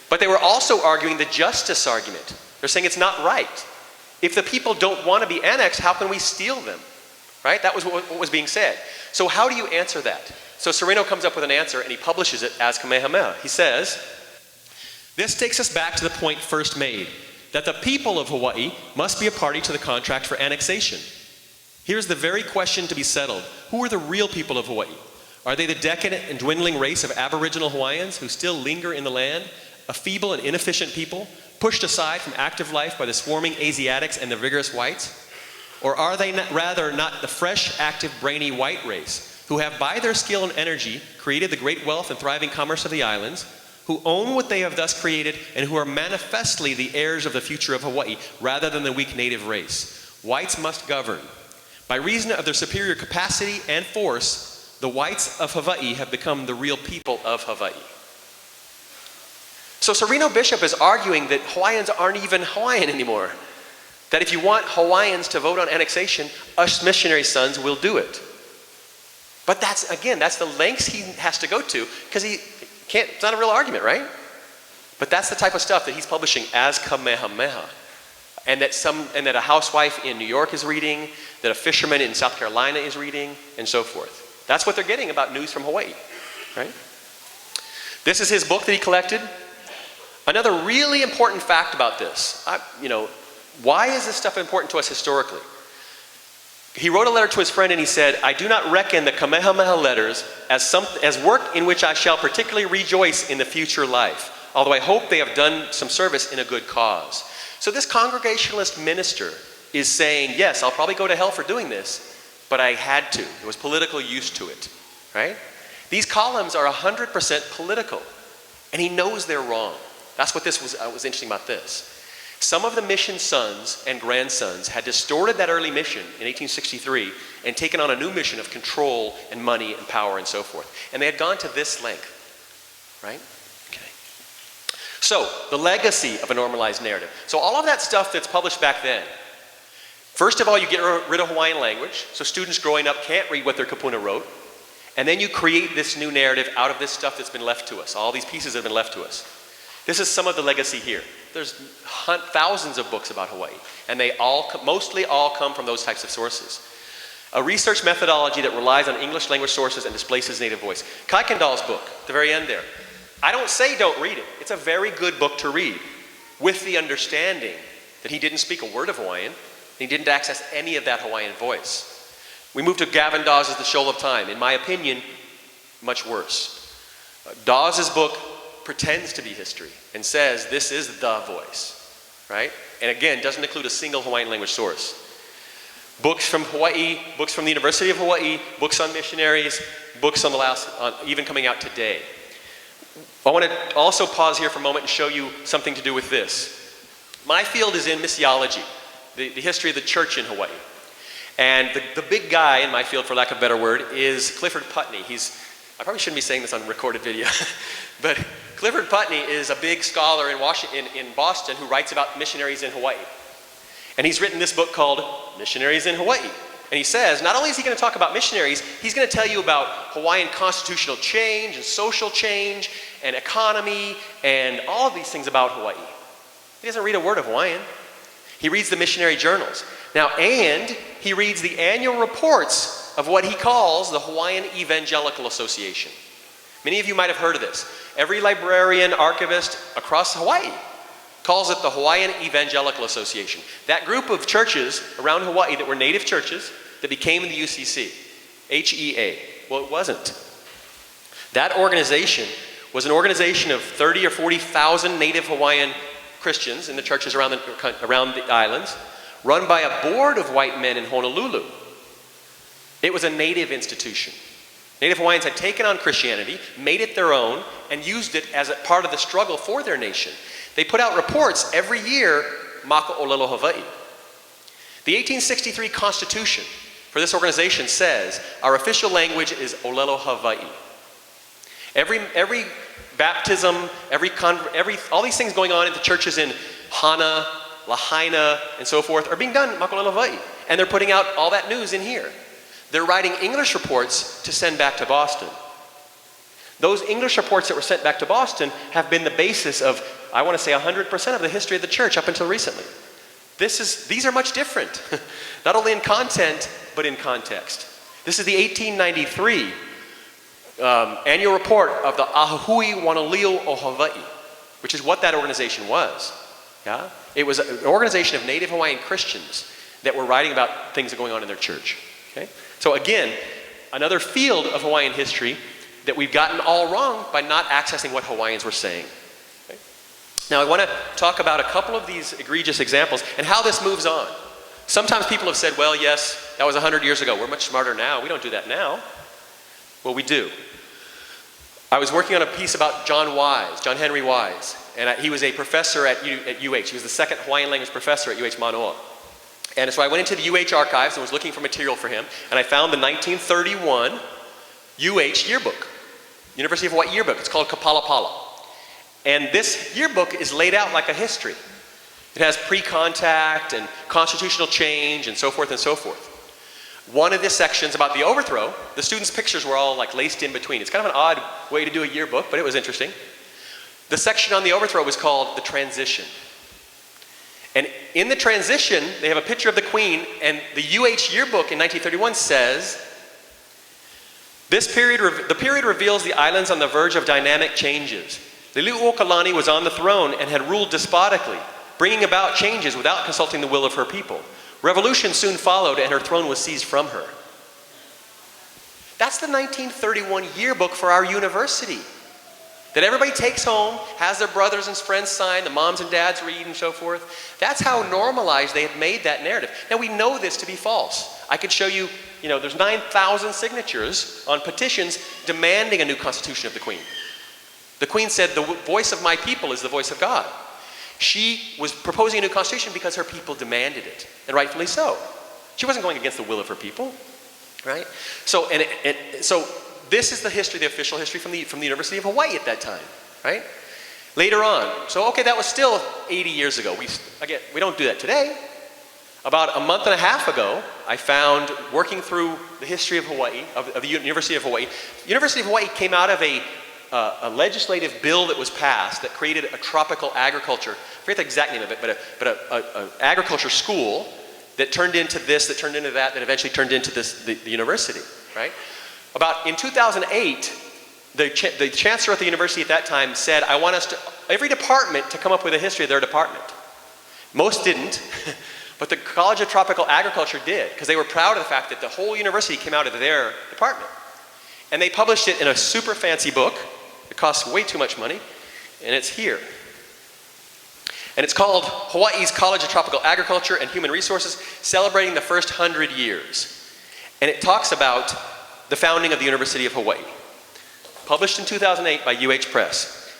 But they were also arguing the justice argument. They're saying it's not right. If the people don't want to be annexed, how can we steal them? Right? That was what was being said. So how do you answer that? So Sereno comes up with an answer and he publishes it as Kamehameha. He says, this takes us back to the point first made, that the people of Hawaii must be a party to the contract for annexation. Here's the very question to be settled. Who are the real people of Hawaii? Are they the decadent and dwindling race of Aboriginal Hawaiians who still linger in the land, a feeble and inefficient people, pushed aside from active life by the swarming Asiatics and the vigorous whites? Or are they rather not the fresh, active, brainy white race who have by their skill and energy created the great wealth and thriving commerce of the islands, who own what they have thus created, and who are manifestly the heirs of the future of Hawaii rather than the weak native race? Whites must govern. By reason of their superior capacity and force, The whites of Hawaii have become the real people of Hawaii. So Sereno Bishop is arguing that Hawaiians aren't even Hawaiian anymore. That if you want Hawaiians to vote on annexation, us missionary sons will do it. But that's the lengths he has to go to, because he can't, it's not a real argument, right? But that's the type of stuff that he's publishing as Kamehameha. And that a housewife in New York is reading, that a fisherman in South Carolina is reading, and so forth. That's what they're getting about news from Hawaii, right? This is his book that he collected. Another really important fact about this, why is this stuff important to us historically? He wrote a letter to his friend and he said, I do not reckon the Kamehameha letters as work in which I shall particularly rejoice in the future life, although I hope they have done some service in a good cause. So this Congregationalist minister is saying, yes, I'll probably go to hell for doing this, but I had to. There was political use to it, right? These columns are 100% political, and he knows they're wrong. That's what was interesting about this. Some of the mission sons and grandsons had distorted that early mission in 1863 and taken on a new mission of control and money and power and so forth. And they had gone to this length, right? Okay. So, the legacy of a normalized narrative. So all of that stuff that's published back then, first of all, you get rid of Hawaiian language, so students growing up can't read what their kapuna wrote. And then you create this new narrative out of this stuff that's been left to us, all these pieces that have been left to us. This is some of the legacy here. There's thousands of books about Hawaii, and they mostly all come from those types of sources. A research methodology that relies on English language sources and displaces native voice. Kuykendall's book, at the very end there. I don't say don't read it. It's a very good book to read, with the understanding that he didn't speak a word of Hawaiian, and he didn't access any of that Hawaiian voice. We move to Gavin Dawes' The Shoal of Time. In my opinion, much worse. Dawes' book pretends to be history and says this is the voice, right? And again, doesn't include a single Hawaiian language source. Books from Hawaii, books from the University of Hawaii, books on missionaries, books on even coming out today. I want to also pause here for a moment and show you something to do with this. My field is in missiology, the history of the church in Hawaii. And the big guy in my field, for lack of a better word, is Clifford Putney. I probably shouldn't be saying this on recorded video, but Clifford Putney is a big scholar in Boston who writes about missionaries in Hawaii. And he's written this book called Missionaries in Hawaii. And he says, not only is he going to talk about missionaries, he's going to tell you about Hawaiian constitutional change and social change and economy and all of these things about Hawaii. He doesn't read a word of Hawaiian. He reads the missionary journals. Now, and he reads the annual reports of what he calls the Hawaiian Evangelical Association. Many of you might have heard of this. Every librarian, archivist across Hawaii calls it the Hawaiian Evangelical Association. That group of churches around Hawaii that were native churches that became the UCC, HEA. Well, it wasn't. That organization was an organization of 30 or 40,000 native Hawaiian Christians in the churches around the islands, run by a board of white men in Honolulu. It was a native institution. Native Hawaiians had taken on Christianity, made it their own, and used it as a part of the struggle for their nation. They put out reports every year, Maka Olelo Hawaii. The 1863 Constitution for this organization says, our official language is Olelo Hawaii. Every baptism, all these things going on in the churches in Hana, Lahaina, and so forth are being done in Maka Olelo Hawaii. And they're putting out all that news in here. They're writing English reports to send back to Boston. Those English reports that were sent back to Boston have been the basis of, I want to say, 100% of the history of the church up until recently. These are much different, not only in content, but in context. This is the 1893 annual report of the Ahui Wanaleo o Hawaii, which is what that organization was. Yeah? It was an organization of native Hawaiian Christians that were writing about things that were going on in their church. Okay? So again, another field of Hawaiian history that we've gotten all wrong by not accessing what Hawaiians were saying. Okay? Now I want to talk about a couple of these egregious examples and how this moves on. Sometimes people have said, well, yes, that was 100 years ago. We're much smarter now. We don't do that now. Well, we do. I was working on a piece about John Henry Wise, and he was a professor at UH. He was the second Hawaiian language professor at UH Manoa. And so I went into the UH archives and was looking for material for him, and I found the 1931 UH yearbook, University of Hawaii yearbook. It's called Kapalapala. And this yearbook is laid out like a history. It has pre-contact and constitutional change and so forth and so forth. One of the sections about the overthrow, the students' pictures were all like laced in between. It's kind of an odd way to do a yearbook, but it was interesting. The section on the overthrow was called the transition. And in the transition, they have a picture of the Queen, and the UH yearbook in 1931 says, the period reveals the islands on the verge of dynamic changes. Liliuokalani was on the throne and had ruled despotically, bringing about changes without consulting the will of her people. Revolution soon followed and her throne was seized from her. That's the 1931 yearbook for our university that everybody takes home, has their brothers and friends sign, the moms and dads read and so forth. That's how normalized they had made that narrative. Now we know this to be false. I could show you, there's 9,000 signatures on petitions demanding a new constitution of the Queen. The Queen said, the voice of my people is the voice of God. She was proposing a new constitution because her people demanded it, and rightfully so. She wasn't going against the will of her people, right? So, so this is the history, the official history from the University of Hawaii at that time, right? Later on, so okay, that was still 80 years ago. We don't do that today. About a month and a half ago, I found, working through the history of Hawaii, of the University of Hawaii, the University of Hawaii came out of a legislative bill that was passed that created a tropical agriculture, I forget the exact name of it, but an agriculture school that turned into this, that turned into that eventually turned into the university, right? In 2008, the chancellor at the university at that time said, I want every department to come up with a history of their department. Most didn't, but the College of Tropical Agriculture did, because they were proud of the fact that the whole university came out of their department. And they published it in a super fancy book. It costs way too much money, and it's here. And it's called Hawaii's College of Tropical Agriculture and Human Resources, celebrating the first 100 years. And it talks about the founding of the University of Hawaii. Published in 2008 by UH Press.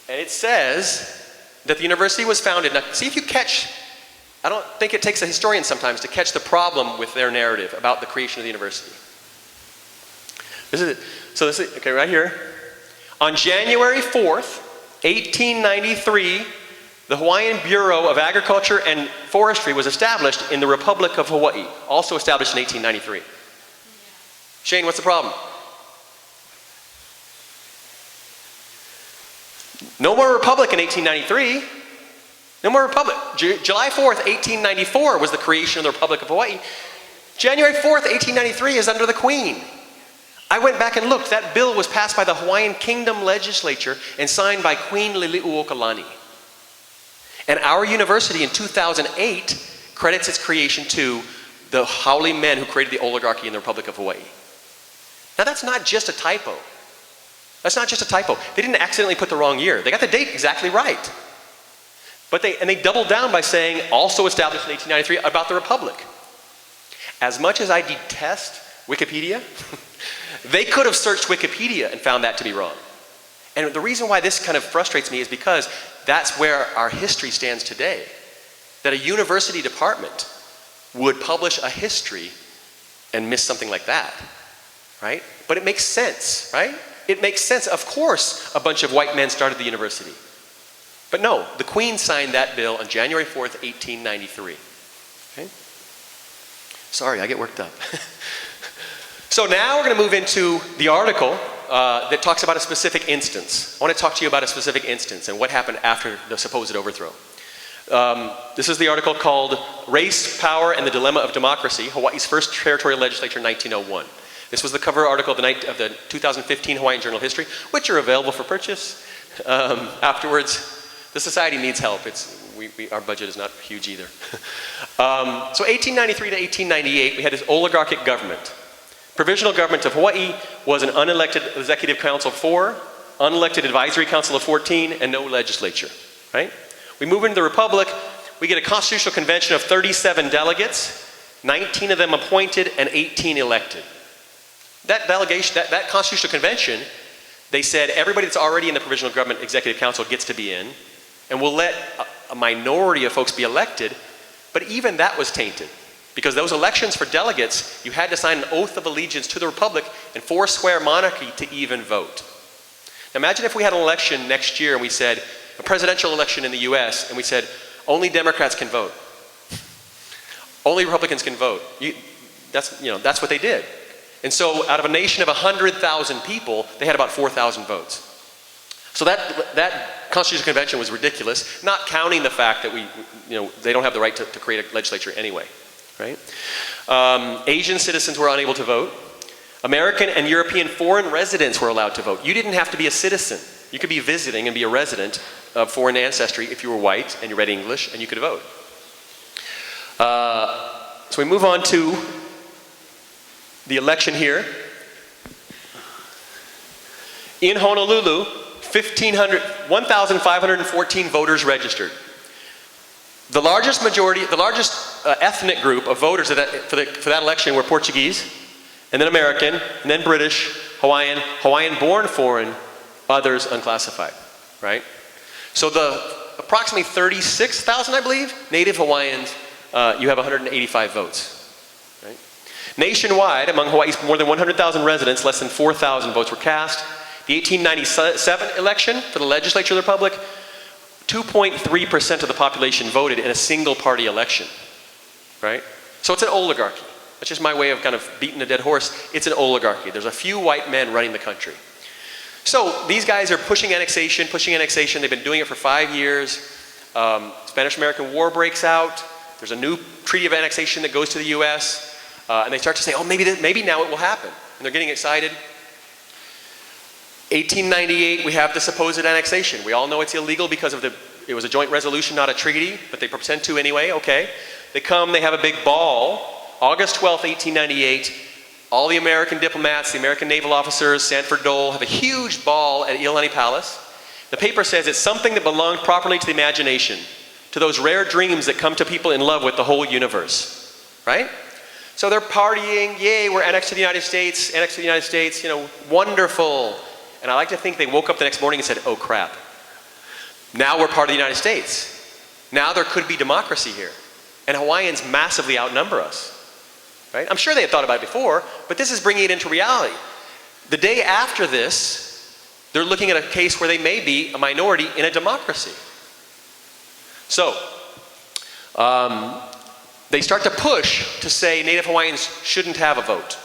And it says that the university was founded, now see if you catch, I don't think it takes a historian sometimes to catch the problem with their narrative about the creation of the university. This is it. So this is, okay, right here. On January 4th, 1893, the Hawaiian Bureau of Agriculture and Forestry was established in the Republic of Hawaii, also established in 1893. Shane, what's the problem? No more republic in 1893. No more republic. July 4th, 1894 was the creation of the Republic of Hawaii. January 4th, 1893 is under the Queen. I went back and looked. That bill was passed by the Hawaiian Kingdom Legislature and signed by Queen Liliuokalani. And our university in 2008 credits its creation to the haole men who created the oligarchy in the Republic of Hawaii. Now that's not just a typo. That's not just a typo. They didn't accidentally put the wrong year. They got the date exactly right. But they doubled down by saying also established in 1893 about the Republic. As much as I detest Wikipedia, they could have searched Wikipedia and found that to be wrong. And the reason why this kind of frustrates me is because that's where our history stands today. That a university department would publish a history and miss something like that, right? But it makes sense, right? It makes sense. Of course, a bunch of white men started the university. But no, the Queen signed that bill on January 4th, 1893. Okay? Sorry, I get worked up. So now we're going to move into the article that talks about a specific instance. I want to talk to you about a specific instance and what happened after the supposed overthrow. This is the article called Race, Power, and the Dilemma of Democracy, Hawaii's First Territorial Legislature in 1901. This was the cover article of the 2015 Hawaiian Journal History, which are available for purchase. Afterwards, the society needs help. Our budget is not huge either. So 1893 to 1898, we had this oligarchic government. Provisional government of Hawaii was an unelected executive council of 4, unelected advisory council of 14, and no legislature, right? We move into the republic, we get a constitutional convention of 37 delegates, 19 of them appointed and 18 elected. That delegation, that constitutional convention, they said everybody that's already in the provisional government executive council gets to be in, and we'll let a minority of folks be elected, but even that was tainted. Because those elections for delegates, you had to sign an oath of allegiance to the republic and forswear monarchy to even vote. Now imagine if we had an election next year and we said, a presidential election in the US, and we said, only Democrats can vote. Only Republicans can vote. That's what they did. And so out of a nation of 100,000 people, they had about 4,000 votes. So that Constitutional Convention was ridiculous, not counting the fact that they don't have the right to create a legislature anyway, right? Asian citizens were unable to vote. American and European foreign residents were allowed to vote. You didn't have to be a citizen. You could be visiting and be a resident of foreign ancestry if you were white and you read English and you could vote. So we move on to the election here. In Honolulu, 1,514 voters registered. The largest ethnic group of voters for that election were Portuguese, and then American, and then British, Hawaiian-born foreign, others unclassified, right? So the approximately 36,000, I believe, Native Hawaiians, you have 185 votes. Right? Nationwide, among Hawaii's more than 100,000 residents, less than 4,000 votes were cast. The 1897 election for the legislature of the republic, 2.3% of the population voted in a single party election, right? So it's an oligarchy. That's just my way of kind of beating a dead horse. It's an oligarchy. There's a few white men running the country. So these guys are pushing annexation. They've been doing it for 5 years. Spanish-American War breaks out. There's a new treaty of annexation that goes to the US. And they start to say, oh, maybe now it will happen. And they're getting excited. 1898, we have the supposed annexation. We all know it's illegal because it was a joint resolution, not a treaty, but they pretend to anyway, okay. They come, they have a big ball. August 12th, 1898, all the American diplomats, the American naval officers, Sanford Dole, have a huge ball at Iolani Palace. The paper says it's something that belonged properly to the imagination, to those rare dreams that come to people in love with the whole universe, right? So they're partying, yay, we're annexed to the United States, wonderful. And I like to think they woke up the next morning and said, oh crap, now we're part of the United States. Now there could be democracy here. And Hawaiians massively outnumber us. Right? I'm sure they had thought about it before, but this is bringing it into reality. The day after this, they're looking at a case where they may be a minority in a democracy. So, they start to push to say Native Hawaiians shouldn't have a vote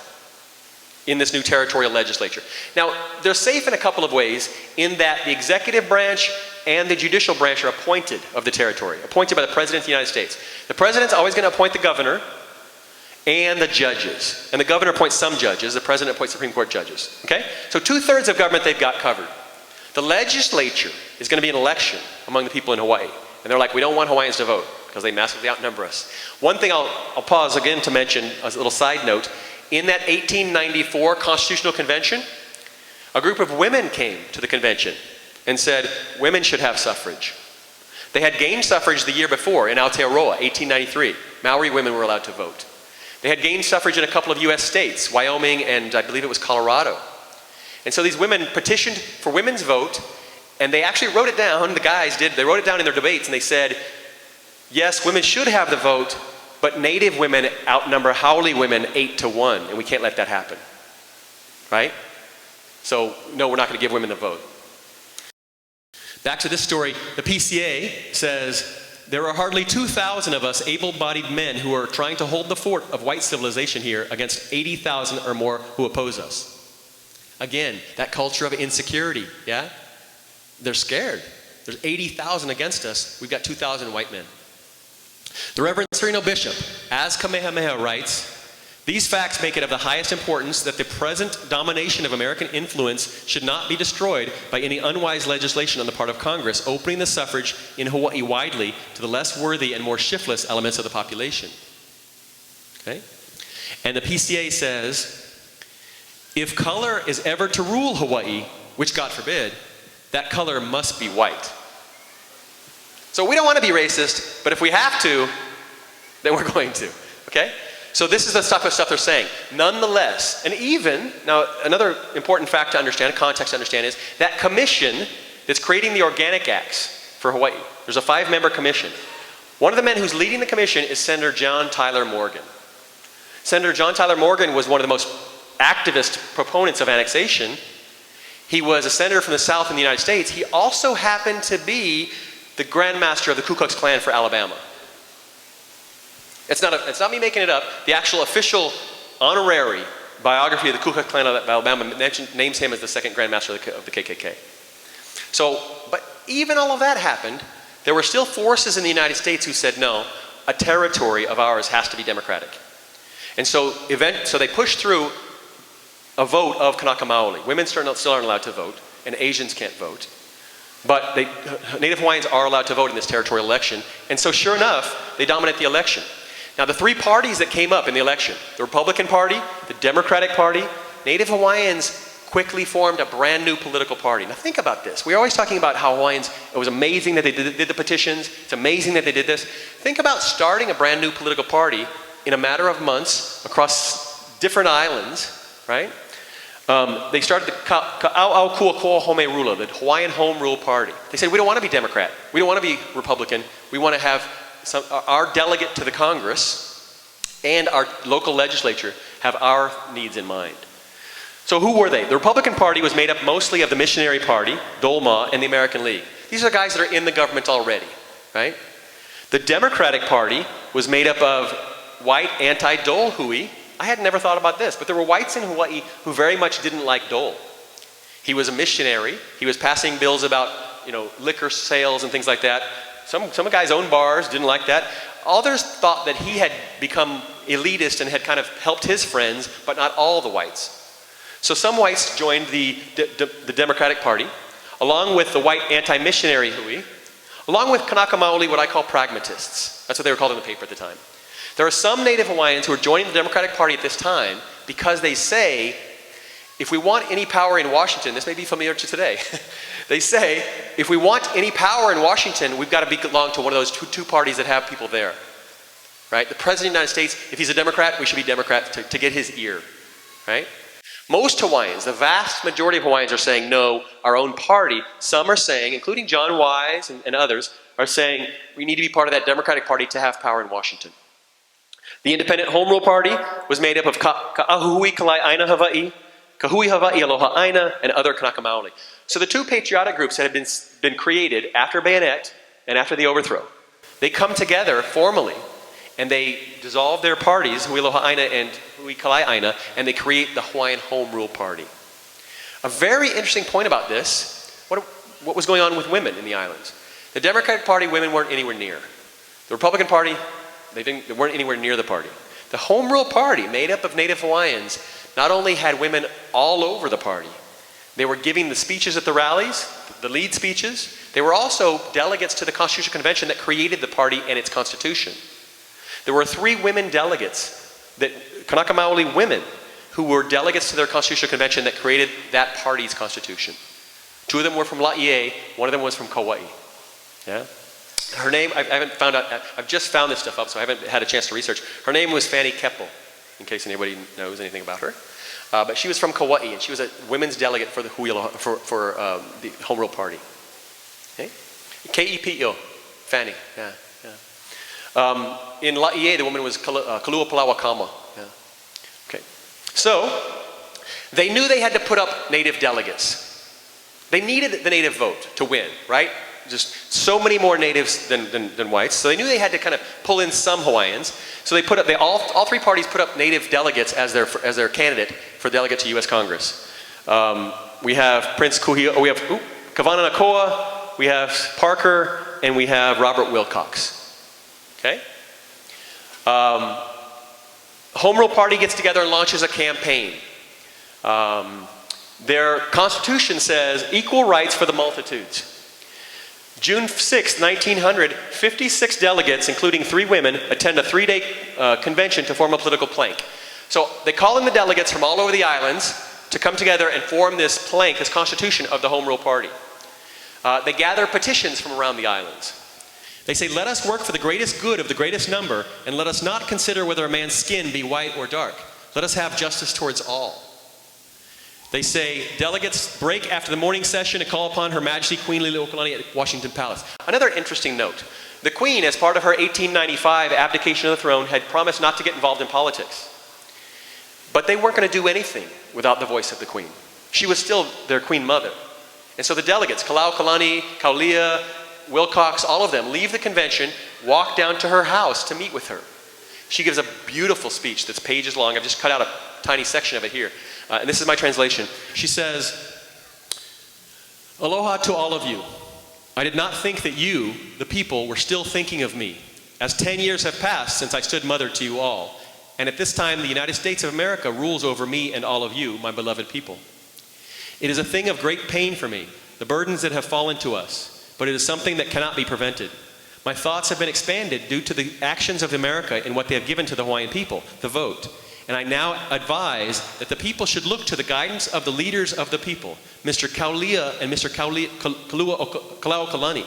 in this new territorial legislature. Now, they're safe in a couple of ways in that the executive branch and the judicial branch are appointed of the territory, appointed by the President of the United States. The President's always going to appoint the governor and the judges. And the governor appoints some judges, the President appoints Supreme Court judges. Okay? So 2/3 of government they've got covered. The legislature is going to be an election among the people in Hawaii. And they're like, we don't want Hawaiians to vote because they massively outnumber us. One thing I'll pause again to mention as a little side note. In that 1894 Constitutional Convention, a group of women came to the convention and said women should have suffrage. They had gained suffrage the year before in Aotearoa, 1893. Maori women were allowed to vote. They had gained suffrage in a couple of US states, Wyoming and I believe it was Colorado. And so these women petitioned for women's vote, and they actually wrote it down, the guys did, they wrote it down in their debates, and they said, yes, women should have the vote, but Native women outnumber Haole women 8-1, and we can't let that happen, right? So, no, we're not going to give women the vote. Back to this story, the PCA says, there are hardly 2,000 of us able-bodied men who are trying to hold the fort of white civilization here against 80,000 or more who oppose us. Again, that culture of insecurity, yeah? They're scared. There's 80,000 against us. We've got 2,000 white men. The Rev Serena Bishop, as Kamehameha writes, these facts make it of the highest importance that the present domination of American influence should not be destroyed by any unwise legislation on the part of Congress, opening the suffrage in Hawaii widely to the less worthy and more shiftless elements of the population. Okay? And the PCA says, if color is ever to rule Hawaii, which God forbid, that color must be white. So we don't want to be racist, but if we have to, then we're going to, okay? So this is the type of stuff they're saying. Nonetheless, and even, now another important fact to understand, context to understand is that commission that's creating the Organic Acts for Hawaii. There's a 5-member commission. One of the men who's leading the commission is Senator John Tyler Morgan. Senator John Tyler Morgan was one of the most activist proponents of annexation. He was a senator from the South in the United States. He also happened to be the Grand Master of the Ku Klux Klan for Alabama. It's not me making it up. The actual official honorary biography of the Ku Klux Klan of Alabama names him as the second Grand Master of the KKK. So, but even all of that happened, there were still forces in the United States who said, no, a territory of ours has to be democratic. And so, so they pushed through a vote of Kanaka Maoli. Women still aren't allowed to vote, and Asians can't vote. But Native Hawaiians are allowed to vote in this territorial election. And so sure enough, they dominate the election. Now the three parties that came up in the election, the Republican Party, the Democratic Party, Native Hawaiians quickly formed a brand new political party. Now think about this. We're always talking about how Hawaiians, it was amazing that they did the petitions. It's amazing that they did this. Think about starting a brand new political party in a matter of months across different islands, right? They started the Ka'au Kuakoa Home Rula, the Hawaiian Home Rule Party. They said, we don't want to be Democrat. We don't want to be Republican. We want to have our delegate to the Congress and our local legislature have our needs in mind. So who were they? The Republican Party was made up mostly of the Missionary Party, Dolma, and the American League. These are guys that are in the government already, right? The Democratic Party was made up of white anti-Dole Hui. I had never thought about this, but there were whites in Hawaii who very much didn't like Dole. He was a missionary. He was passing bills about, liquor sales and things like that. Some guys owned bars, didn't like that. Others thought that he had become elitist and had kind of helped his friends, but not all the whites. So some whites joined the Democratic Party, along with the white anti-missionary Hui, along with Kanaka Maoli, what I call pragmatists. That's what they were called in the paper at the time. There are some Native Hawaiians who are joining the Democratic Party at this time because they say, if we want any power in Washington, this may be familiar to today, they say, if we want any power in Washington, we've got to belong to one of those two parties that have people there, right? The President of the United States, if he's a Democrat, we should be Democrat to get his ear, right? Most Hawaiians, the vast majority of Hawaiians are saying, no, our own party. Some are saying, including John Wise and others, are saying, we need to be part of that Democratic Party to have power in Washington. The Independent Home Rule Party was made up of Ka'ahui Kalai Aina Hawaii, Kahui Hawaii Aloha Aina, and other Kanaka Maoli. So the two patriotic groups that had been created after Bayonet and after the overthrow, they come together formally and they dissolve their parties, Hui Aloha Aina and Hui Kalai Aina, and they create the Hawaiian Home Rule Party. A very interesting point about this, what was going on with women in the islands. The Democratic Party, women weren't anywhere near. The Republican Party, they weren't anywhere near the party. The Home Rule Party, made up of Native Hawaiians, not only had women all over the party, they were giving the speeches at the rallies, the lead speeches. They were also delegates to the Constitutional Convention that created the party and its constitution. There were 3 women delegates, Kanaka Maoli women, who were delegates to their Constitutional Convention that created that party's constitution. 2 of them were from Lihue, 1 of them was from Kauai. Yeah? Her name, I haven't found out, I've just found this stuff up, so I haven't had a chance to research. Her name was Fanny Keppel, in case anybody knows anything about her. But she was from Kauai, and she was a women's delegate for the the Home Rule Party. Okay? K-E-P-O, Fanny, yeah. In La'ie, the woman was Kalua Palawa Kama. Yeah. Okay. So, they knew they had to put up Native delegates. They needed the Native vote to win, right? Just so many more Natives than whites. So they knew they had to kind of pull in some Hawaiians. So they all 3 parties put up Native delegates as their candidate for delegate to U.S. Congress. We have Prince Kuhio, we have Kavana Nakoa, we have Parker, and we have Robert Wilcox. Okay? Home Rule Party gets together and launches a campaign. Their constitution says equal rights for the multitudes. June 6, 1900, 56 delegates, including 3 women, attend a 3-day convention to form a political plank. So they call in the delegates from all over the islands to come together and form this plank, this constitution of the Home Rule Party. They gather petitions from around the islands. They say, let us work for the greatest good of the greatest number, and let us not consider whether a man's skin be white or dark. Let us have justice towards all. They say, delegates break after the morning session to call upon Her Majesty Queen Liliuokalani at Washington Palace. Another interesting note. The Queen, as part of her 1895 abdication of the throne, had promised not to get involved in politics. But they weren't going to do anything without the voice of the Queen. She was still their Queen Mother. And so the delegates, Liliuokalani, Kaulia, Wilcox, all of them, leave the convention, walk down to her house to meet with her. She gives a beautiful speech that's pages long. I've just cut out a tiny section of it here. And this is my translation. She says, "Aloha to all of you. I did not think that you, the people, were still thinking of me, as 10 years have passed since I stood mother to you all. And at this time, the United States of America rules over me and all of you, my beloved people. It is a thing of great pain for me, the burdens that have fallen to us, but it is something that cannot be prevented. My thoughts have been expanded due to the actions of America in what they have given to the Hawaiian people, the vote. And I now advise that the people should look to the guidance of the leaders of the people, Mr. Kaulia and Mr. Liliuokalani.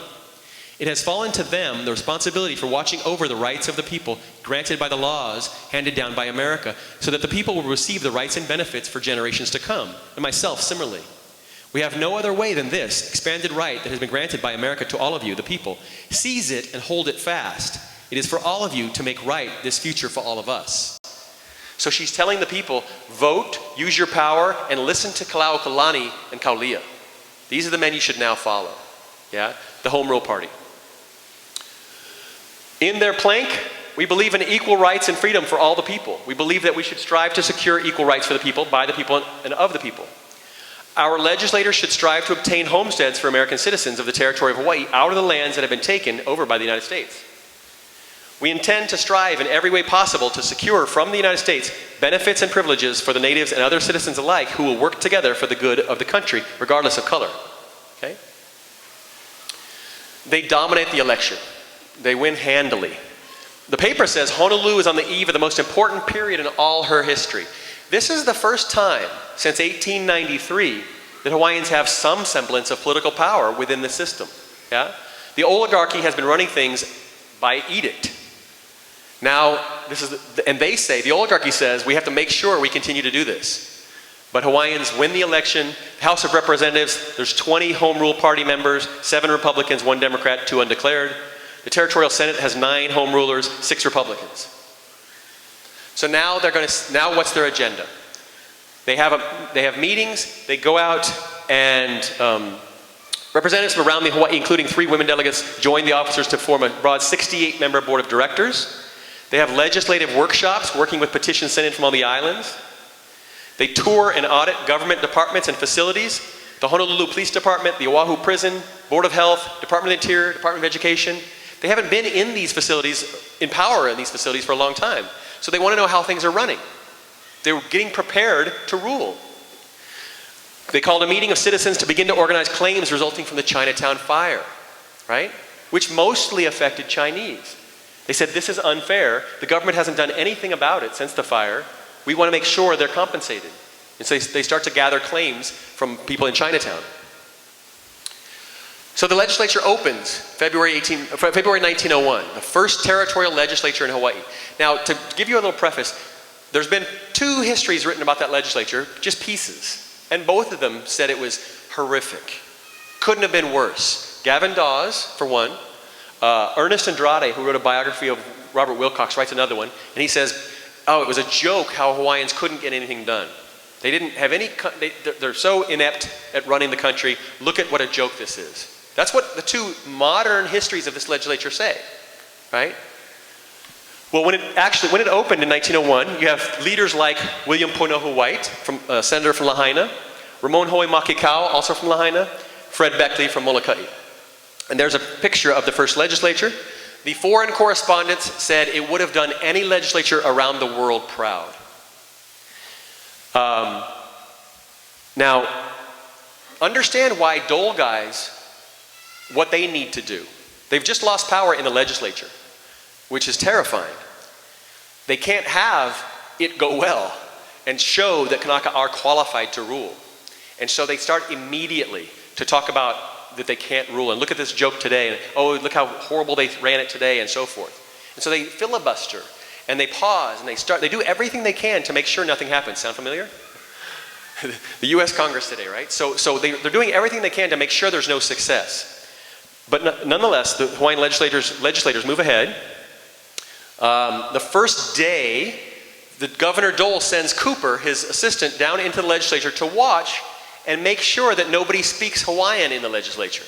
It has fallen to them the responsibility for watching over the rights of the people granted by the laws handed down by America, so that the people will receive the rights and benefits for generations to come, and myself similarly. We have no other way than this expanded right that has been granted by America to all of you, the people. Seize it and hold it fast. It is for all of you to make right this future for all of us." So she's telling the people, vote, use your power, and listen to Liliuokalani and Kaulia. These are the men you should now follow. Yeah? The Home Rule Party. In their plank, we believe in equal rights and freedom for all the people. We believe that we should strive to secure equal rights for the people, by the people, and of the people. Our legislators should strive to obtain homesteads for American citizens of the territory of Hawaii out of the lands that have been taken over by the United States. We intend to strive in every way possible to secure from the United States benefits and privileges for the natives and other citizens alike who will work together for the good of the country, regardless of color. Okay? They dominate the election. They win handily. The paper says Honolulu is on the eve of the most important period in all her history. This is the first time since 1893 that Hawaiians have some semblance of political power within the system. Yeah? The oligarchy has been running things by edict. Now, and they say, the oligarchy says, we have to make sure we continue to do this. But Hawaiians win the election. House of Representatives, there's 20 Home Rule Party members, 7 Republicans, 1 Democrat, 2 undeclared. The Territorial Senate has 9 Home Rulers, 6 Republicans. So now now what's their agenda? They have meetings, they go out and representatives from around the Hawaii, including 3 women delegates, join the officers to form a broad 68-member board of directors. They have legislative workshops working with petitions sent in from all the islands. They tour and audit government departments and facilities. The Honolulu Police Department, the Oahu Prison, Board of Health, Department of Interior, Department of Education. They haven't been in these facilities, in power in these facilities for a long time. So they want to know how things are running. They're getting prepared to rule. They called a meeting of citizens to begin to organize claims resulting from the Chinatown fire, right? Which mostly affected Chinese. They said, this is unfair. The government hasn't done anything about it since the fire. We want to make sure they're compensated. And so they start to gather claims from people in Chinatown. So the legislature opens February 1901, the first territorial legislature in Hawaii. Now, to give you a little preface, there's been 2 histories written about that legislature, just pieces. And both of them said it was horrific. Couldn't have been worse. Gavin Dawes, for one. Ernest Andrade, who wrote a biography of Robert Wilcox, writes another one. And he says, oh, it was a joke how Hawaiians couldn't get anything done. They didn't have any, they're so inept at running the country. Look at what a joke this is. That's what the 2 modern histories of this legislature say, right? Well, when it opened in 1901, you have leaders like William Ponohu White, senator from Lahaina, Ramon Hoi Makikau, also from Lahaina, Fred Beckley from Molokai. And there's a picture of the first legislature. The foreign correspondents said it would have done any legislature around the world proud. Now, understand why Dole guys, what they need to do. They've just lost power in the legislature, which is terrifying. They can't have it go well and show that Kanaka are qualified to rule. And so they start immediately to talk about that they can't rule. And look at this joke today. And oh, look how horrible they ran it today and so forth. And so they filibuster and they pause and they do everything they can to make sure nothing happens. Sound familiar? The US Congress today, right? So they're doing everything they can to make sure there's no success. But nonetheless, the Hawaiian legislators move ahead. The first day, the Governor Dole sends Cooper, his assistant, down into the legislature to watch and make sure that nobody speaks Hawaiian in the legislature.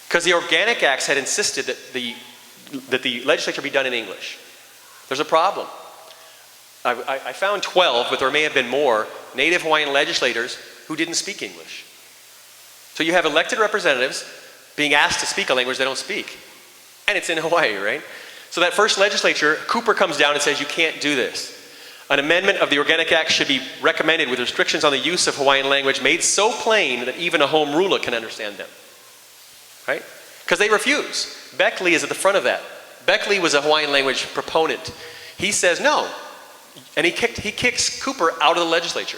Because the Organic Acts had insisted that the legislature be done in English. There's a problem. I found 12, but there may have been more, native Hawaiian legislators who didn't speak English. So you have elected representatives being asked to speak a language they don't speak. And it's in Hawaii, right? So that first legislature, Cooper comes down and says, you can't do this. An amendment of the Organic Act should be recommended with restrictions on the use of Hawaiian language made so plain that even a home ruler can understand them. Right? Because they refuse. Beckley is at the front of that. Beckley was a Hawaiian language proponent. He says no. And he kicks Cooper out of the legislature.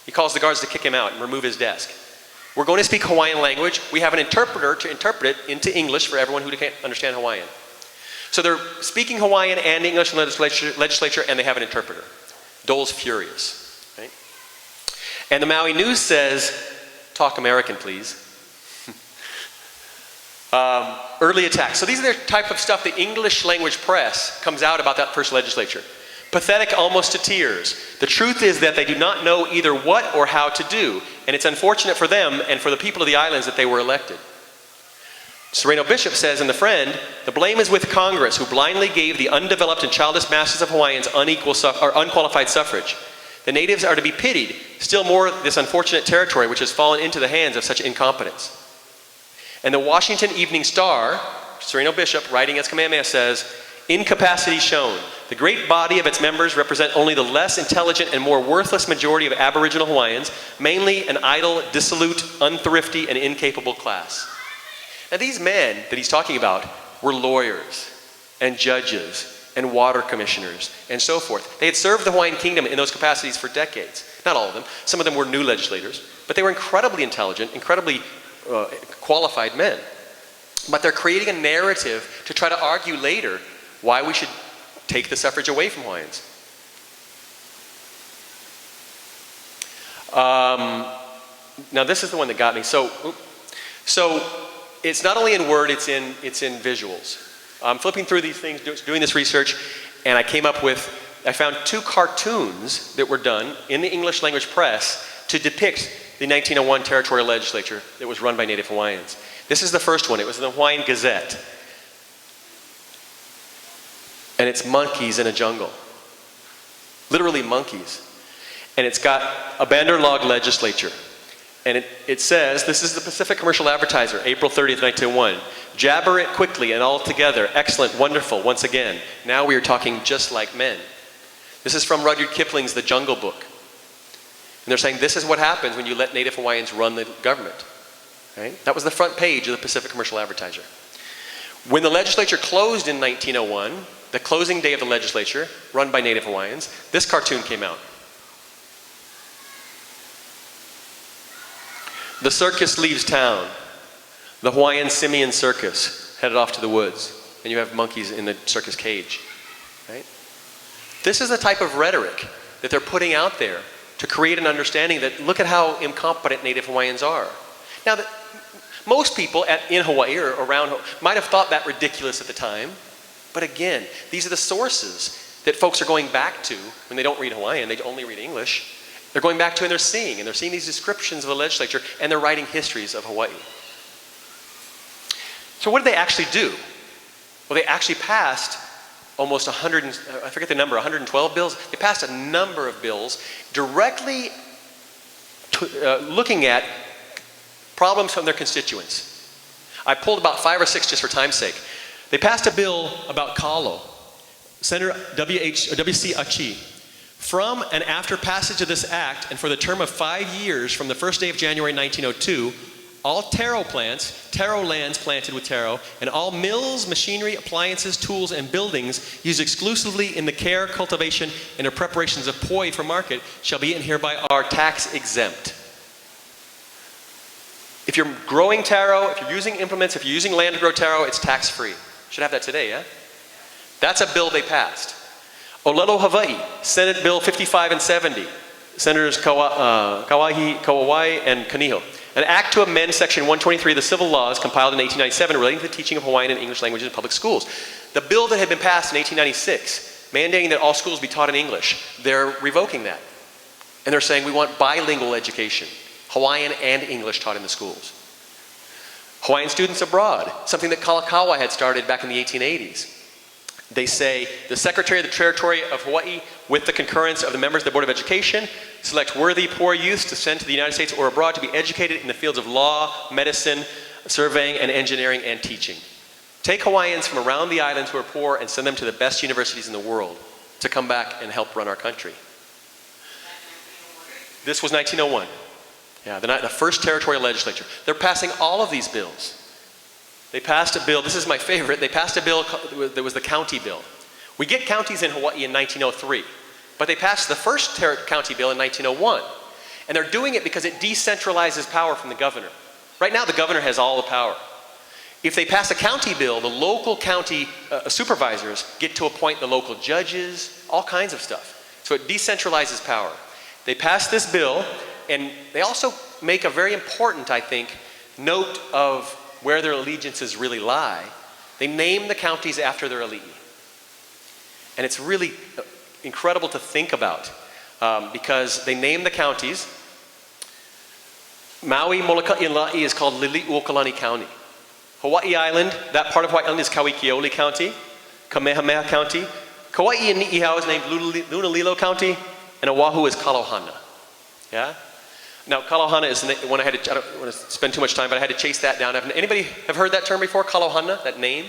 He calls the guards to kick him out and remove his desk. We're going to speak Hawaiian language. We have an interpreter to interpret it into English for everyone who can't understand Hawaiian. So they're speaking Hawaiian and English in the legislature, and they have an interpreter. Dole's furious. Right? And the Maui News says, talk American, please. Early attacks. So these are the type of stuff the English language press comes out about that first legislature. Pathetic almost to tears. The truth is that they do not know either what or how to do, and it's unfortunate for them and for the people of the islands that they were elected. Sereno Bishop says in The Friend, the blame is with Congress, who blindly gave the undeveloped and childish masses of Hawaiians unqualified suffrage. The natives are to be pitied, still more this unfortunate territory which has fallen into the hands of such incompetence. And the Washington Evening Star, Sereno Bishop, writing as Kamehameha, says, incapacity shown. The great body of its members represent only the less intelligent and more worthless majority of Aboriginal Hawaiians, mainly an idle, dissolute, unthrifty, and incapable class. Now these men that he's talking about were lawyers and judges and water commissioners and so forth. They had served the Hawaiian kingdom in those capacities for decades. Not all of them. Some of them were new legislators, but they were incredibly intelligent, incredibly qualified men. But they're creating a narrative to try to argue later why we should take the suffrage away from Hawaiians. Now this is the one that got me. So it's not only in word, it's in visuals. I'm flipping through these things, doing this research, and I found 2 cartoons that were done in the English language press to depict the 1901 territorial legislature that was run by Native Hawaiians. This is the first one. It was in the Hawaiian Gazette. And it's monkeys in a jungle. Literally monkeys. And it's got a Bandar Log legislature. And it says, this is the Pacific Commercial Advertiser, April 30th, 1901. Jabber it quickly and all together. Excellent, wonderful, once again. Now we are talking just like men. This is from Rudyard Kipling's The Jungle Book. And they're saying this is what happens when you let Native Hawaiians run the government. Right? That was the front page of the Pacific Commercial Advertiser. When the legislature closed in 1901, the closing day of the legislature, run by Native Hawaiians, this cartoon came out. The circus leaves town. The Hawaiian Simian Circus headed off to the woods. And you have monkeys in the circus cage. Right? This is the type of rhetoric that they're putting out there to create an understanding that look at how incompetent Native Hawaiians are. Now, most people in Hawaii or around might have thought that ridiculous at the time. But again, these are the sources that folks are going back to when they don't read Hawaiian, they only read English. They're going back to and they're seeing these descriptions of the legislature, and they're writing histories of Hawaii. So what did they actually do? Well, they actually passed almost 100, I forget the number, 112 bills. They passed a number of bills directly looking at problems from their constituents. I pulled about 5 or 6 just for time's sake. They passed a bill about kalo. Senator W.C. Achi. From and after passage of this act, and for the term of 5 years from the first day of January 1902, all taro lands planted with taro, and all mills, machinery, appliances, tools, and buildings used exclusively in the care, cultivation, and the preparations of poi for market shall be and hereby are tax exempt. If you're growing taro, if you're using implements, if you're using land to grow taro, it's tax free. Should have that today, yeah? That's a bill they passed. Olelo, Hawaii, Senate Bill 55 and 70. Senators Kauai and Kaniho. An act to amend Section 123 of the Civil Laws compiled in 1897 relating to the teaching of Hawaiian and English languages in public schools. The bill that had been passed in 1896 mandating that all schools be taught in English. They're revoking that. And they're saying we want bilingual education, Hawaiian and English taught in the schools. Hawaiian students abroad, something that Kauai had started back in the 1880s. They say the Secretary of the Territory of Hawaii, with the concurrence of the members of the Board of Education, select worthy poor youths to send to the United States or abroad to be educated in the fields of law, medicine, surveying, and engineering and teaching. Take Hawaiians from around the islands who are poor and send them to the best universities in the world to come back and help run our country. This was 1901. Yeah, the first territorial legislature. They're passing all of these bills. They passed a bill, this is my favorite, they passed a bill that was the county bill. We get counties in Hawaii in 1903, but they passed the first county bill in 1901. And they're doing it because it decentralizes power from the governor. Right now the governor has all the power. If they pass a county bill, the local county supervisors get to appoint the local judges, all kinds of stuff. So it decentralizes power. They pass this bill, and they also make a very important, I think, note of where their allegiances really lie. They name the counties after their alii. And it's really incredible to think about because they name the counties. Maui, Molokai, and La'i is called Liliuokalani County. Hawaii Island, that part of Hawaii Island is Kauai County, Kamehameha County. Kauai and Ni'ihau is named Lunalilo County, and Oahu is Kalohana. Yeah? Now, Kalohana is one I don't want to spend too much time, but I had to chase that down. Anybody have heard that term before, Kalohana, that name?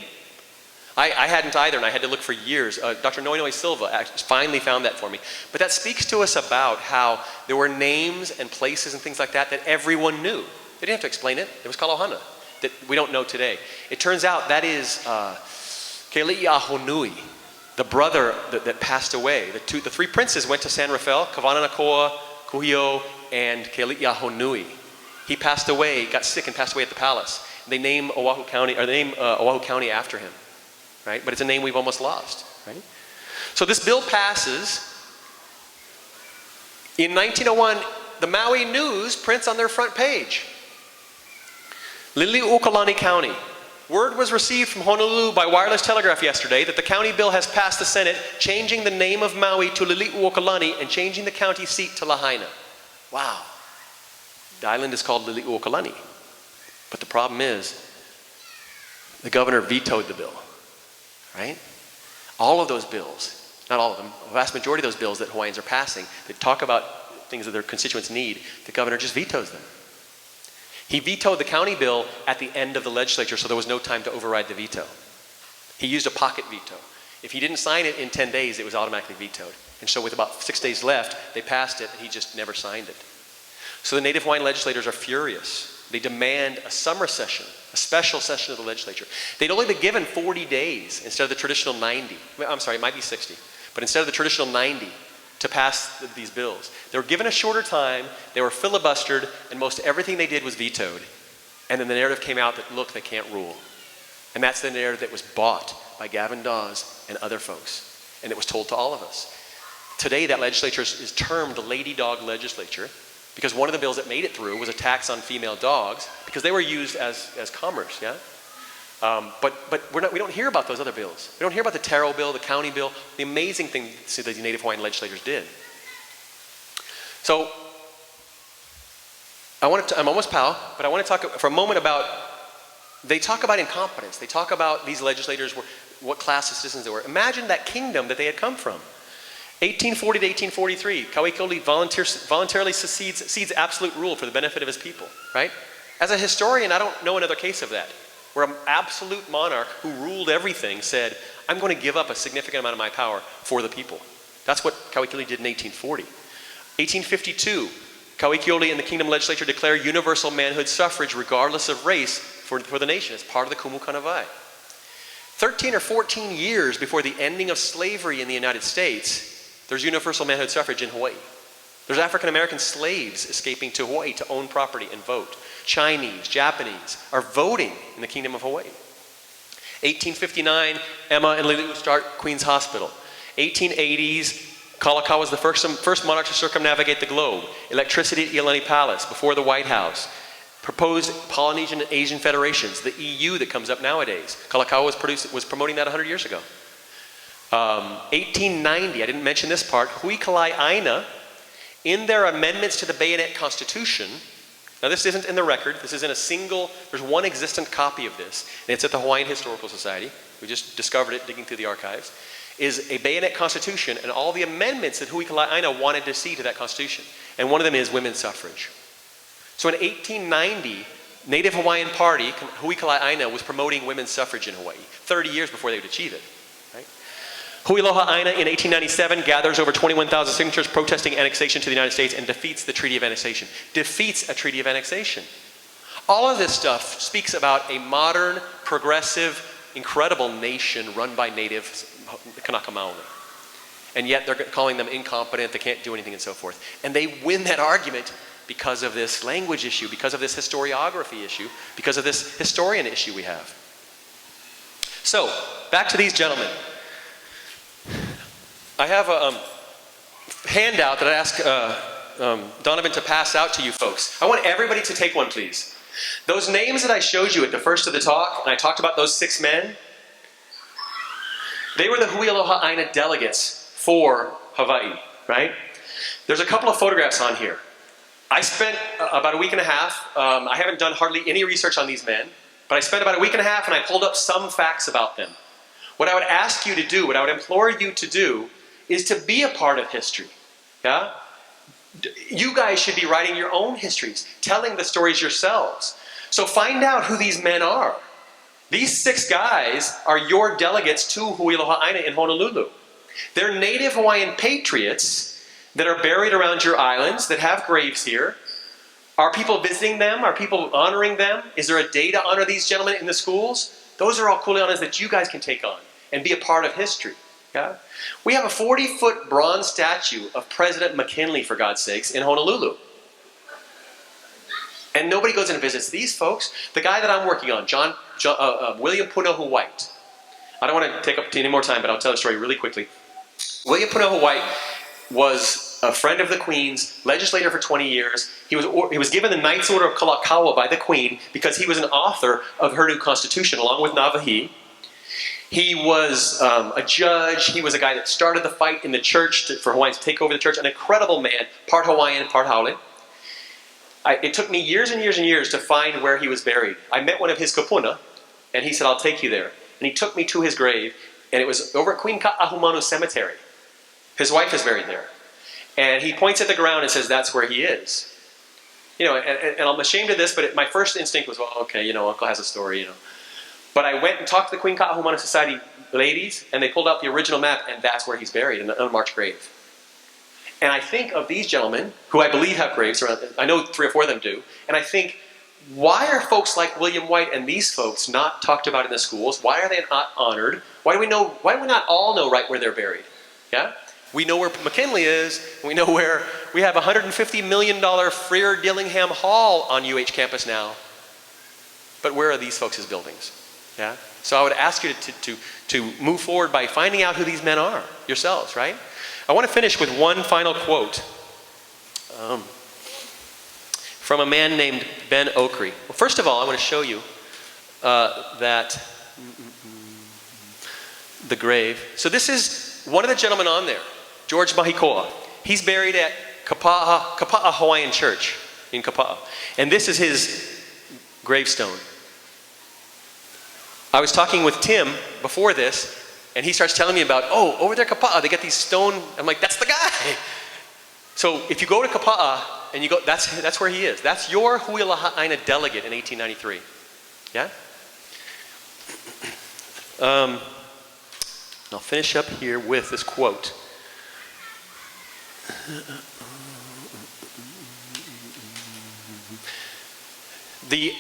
I hadn't either, and I had to look for years. Dr. Noinoi Silva finally found that for me. But that speaks to us about how there were names and places and things like that that everyone knew. They didn't have to explain it. It was Kalohana that we don't know today. It turns out that is Keli'ahonui, the brother that passed away. The three princes went to San Rafael, Kavananakoa, Kuhio, and Keli'ahonui. He passed away, got sick and passed away at the palace. They name Oahu County after him, right? But it's a name we've almost lost, right? So this bill passes. In 1901, the Maui News prints on their front page, Liliuokalani County. Word was received from Honolulu by wireless telegraph yesterday that the county bill has passed the Senate, changing the name of Maui to Liliuokalani and changing the county seat to Lahaina. Wow. The island is called Liliuokalani. But the problem is, the governor vetoed the bill, right? All of those bills, not all of them, a vast majority of those bills that Hawaiians are passing that talk about things that their constituents need, the governor just vetoes them. He vetoed the county bill at the end of the legislature, so there was no time to override the veto. He used a pocket veto. If he didn't sign it in 10 days, it was automatically vetoed. And so with about 6 days left, they passed it, and he just never signed it. So the Native Hawaiian legislators are furious. They demand a summer session, a special session of the legislature. They'd only been given 40 days instead of the traditional 90. I'm sorry, it might be 60. But instead of the traditional 90 to pass these bills. They were given a shorter time, they were filibustered, and most everything they did was vetoed. And then the narrative came out that, look, they can't rule. And that's the narrative that was bought by Gavin Dawes and other folks. And it was told to all of us. Today, that legislature is termed the Lady Dog Legislature because one of the bills that made it through was a tax on female dogs because they were used as commerce, yeah? But we don't hear about those other bills. We don't hear about the Taro bill, the county bill, the amazing thing that the Native Hawaiian legislators did. So, I'm almost pow, but I want to talk for a moment about, they talk about incompetence. They talk about these legislators, what class of citizens they were. Imagine that kingdom that they had come from. 1840 to 1843, Kauai voluntarily cedes absolute rule for the benefit of his people, right? As a historian, I don't know another case of that, where an absolute monarch who ruled everything said, I'm going to give up a significant amount of my power for the people. That's what Kauai did in 1840. 1852, Kauai and the Kingdom Legislature declare universal manhood suffrage regardless of race for the nation as part of the Kumu Kanawai. 13 or 14 years before the ending of slavery in the United States, there's universal manhood suffrage in Hawaii. There's African American slaves escaping to Hawaii to own property and vote. Chinese, Japanese are voting in the Kingdom of Hawaii. 1859, Emma and Liliu start Queen's Hospital. 1880s, Kalakaua was the first monarch to circumnavigate the globe. Electricity at Iolani Palace, before the White House. Proposed Polynesian and Asian federations, the EU that comes up nowadays. Kalakaua was promoting that 100 years ago. 1890, I didn't mention this part, Hui Kalai Aina, in their amendments to the Bayonet Constitution, now this isn't in the record, this is in a single, there's one existent copy of this, and it's at the Hawaiian Historical Society, we just discovered it digging through the archives, is a Bayonet Constitution and all the amendments that Hui Kalai Aina wanted to see to that Constitution. And one of them is women's suffrage. So in 1890, Native Hawaiian Party, Hui Kalai Aina, was promoting women's suffrage in Hawaii, 30 years before they would achieve it. Right? Hui Loha Aina in 1897 gathers over 21,000 signatures protesting annexation to the United States and defeats the Treaty of Annexation. Defeats a Treaty of Annexation. All of this stuff speaks about a modern, progressive, incredible nation run by natives, Kanaka Maoli. And yet they're calling them incompetent, they can't do anything and so forth. And they win that argument because of this language issue, because of this historiography issue, because of this historian issue we have. So, back to these gentlemen. I have a handout that I asked Donovan to pass out to you folks. I want everybody to take one, please. Those names that I showed you at the first of the talk, and I talked about those 6 men, they were the Hui Aloha Aina delegates for Hawaii, right? There's a couple of photographs on here. I spent about a week and a half, I haven't done hardly any research on these men, but I spent about a week and a half and I pulled up some facts about them. What I would ask you to do, what I would implore you to do, is to be a part of history. Yeah? You guys should be writing your own histories, telling the stories yourselves. So find out who these men are. These 6 guys are your delegates to Hui Aloha Aina in Honolulu. They're Native Hawaiian patriots that are buried around your islands, that have graves here. Are people visiting them? Are people honoring them? Is there a day to honor these gentlemen in the schools? Those are all kuleanas that you guys can take on and be a part of history. Yeah? We have a 40-foot bronze statue of President McKinley, for God's sakes, in Honolulu. And nobody goes and visits these folks. The guy that I'm working on, William Punahou White. I don't want to take up any more time, but I'll tell the story really quickly. William Punahou White was a friend of the Queen's, legislator for 20 years. He was given the Knight's Order of Kalakaua by the Queen because he was an author of her new constitution, along with Navahi. He was a judge. He was a guy that started the fight in the church for Hawaiians to take over the church. An incredible man, part Hawaiian, part Haole. It took me years and years and years to find where he was buried. I met one of his kapuna, and he said, "I'll take you there." And he took me to his grave, and it was over at Queen Ka'ahumanu Cemetery. His wife is buried there. And he points at the ground and says, "That's where he is." You know, and I'm ashamed of this, but my first instinct was, well, okay, you know, Uncle has a story, you know. But I went and talked to the Queen Ka'ahumanu Society ladies, and they pulled out the original map, and that's where he's buried, in an unmarked grave. And I think of these gentlemen, who I believe have graves around, I know 3 or 4 of them do, and I think, why are folks like William White and these folks not talked about in the schools? Why are they not honored? Why do we not all know right where they're buried? Yeah? We know where McKinley is, we know where we have $150 million Freer Dillingham Hall on UH campus now. But where are these folks' buildings? Yeah? So I would ask you to move forward by finding out who these men are yourselves, right? I want to finish with one final quote from a man named Ben Okri. Well, first of all, I want to show you that the grave. So this is one of the gentlemen on there, George Mahikoa. He's buried at Kapa'a Hawaiian Church in Kapa'a. And this is his gravestone. I was talking with Tim before this, and he starts telling me about, oh, over there Kapa'a, they get these stone. I'm like, that's the guy. So if you go to Kapa'a and you go, that's where he is. That's your Hui Aloha Aina delegate in 1893. Yeah? I'll finish up here with this quote. The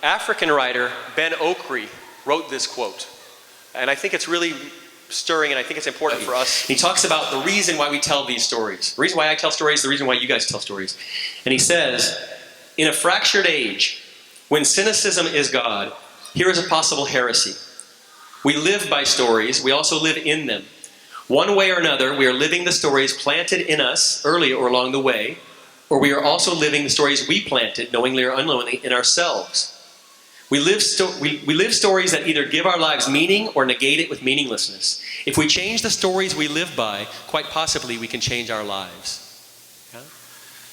African writer Ben Okri wrote this quote, and I think it's really stirring, and I think it's important for us. He talks about the reason why we tell these stories, the reason why I tell stories, the reason why you guys tell stories. And he says, in a fractured age, when cynicism is God, here is a possible heresy. We live by stories, we also live in them. One way or another, we are living the stories planted in us early or along the way, or we are also living the stories we planted, knowingly or unknowingly, in ourselves. We live stories that either give our lives meaning or negate it with meaninglessness. If we change the stories we live by, quite possibly we can change our lives. Yeah?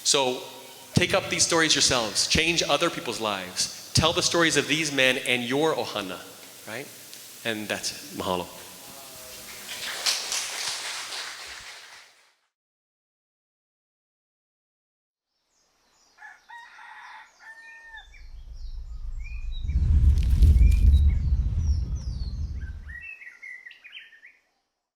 So take up these stories yourselves. Change other people's lives. Tell the stories of these men and your ohana, right? And that's it. Mahalo.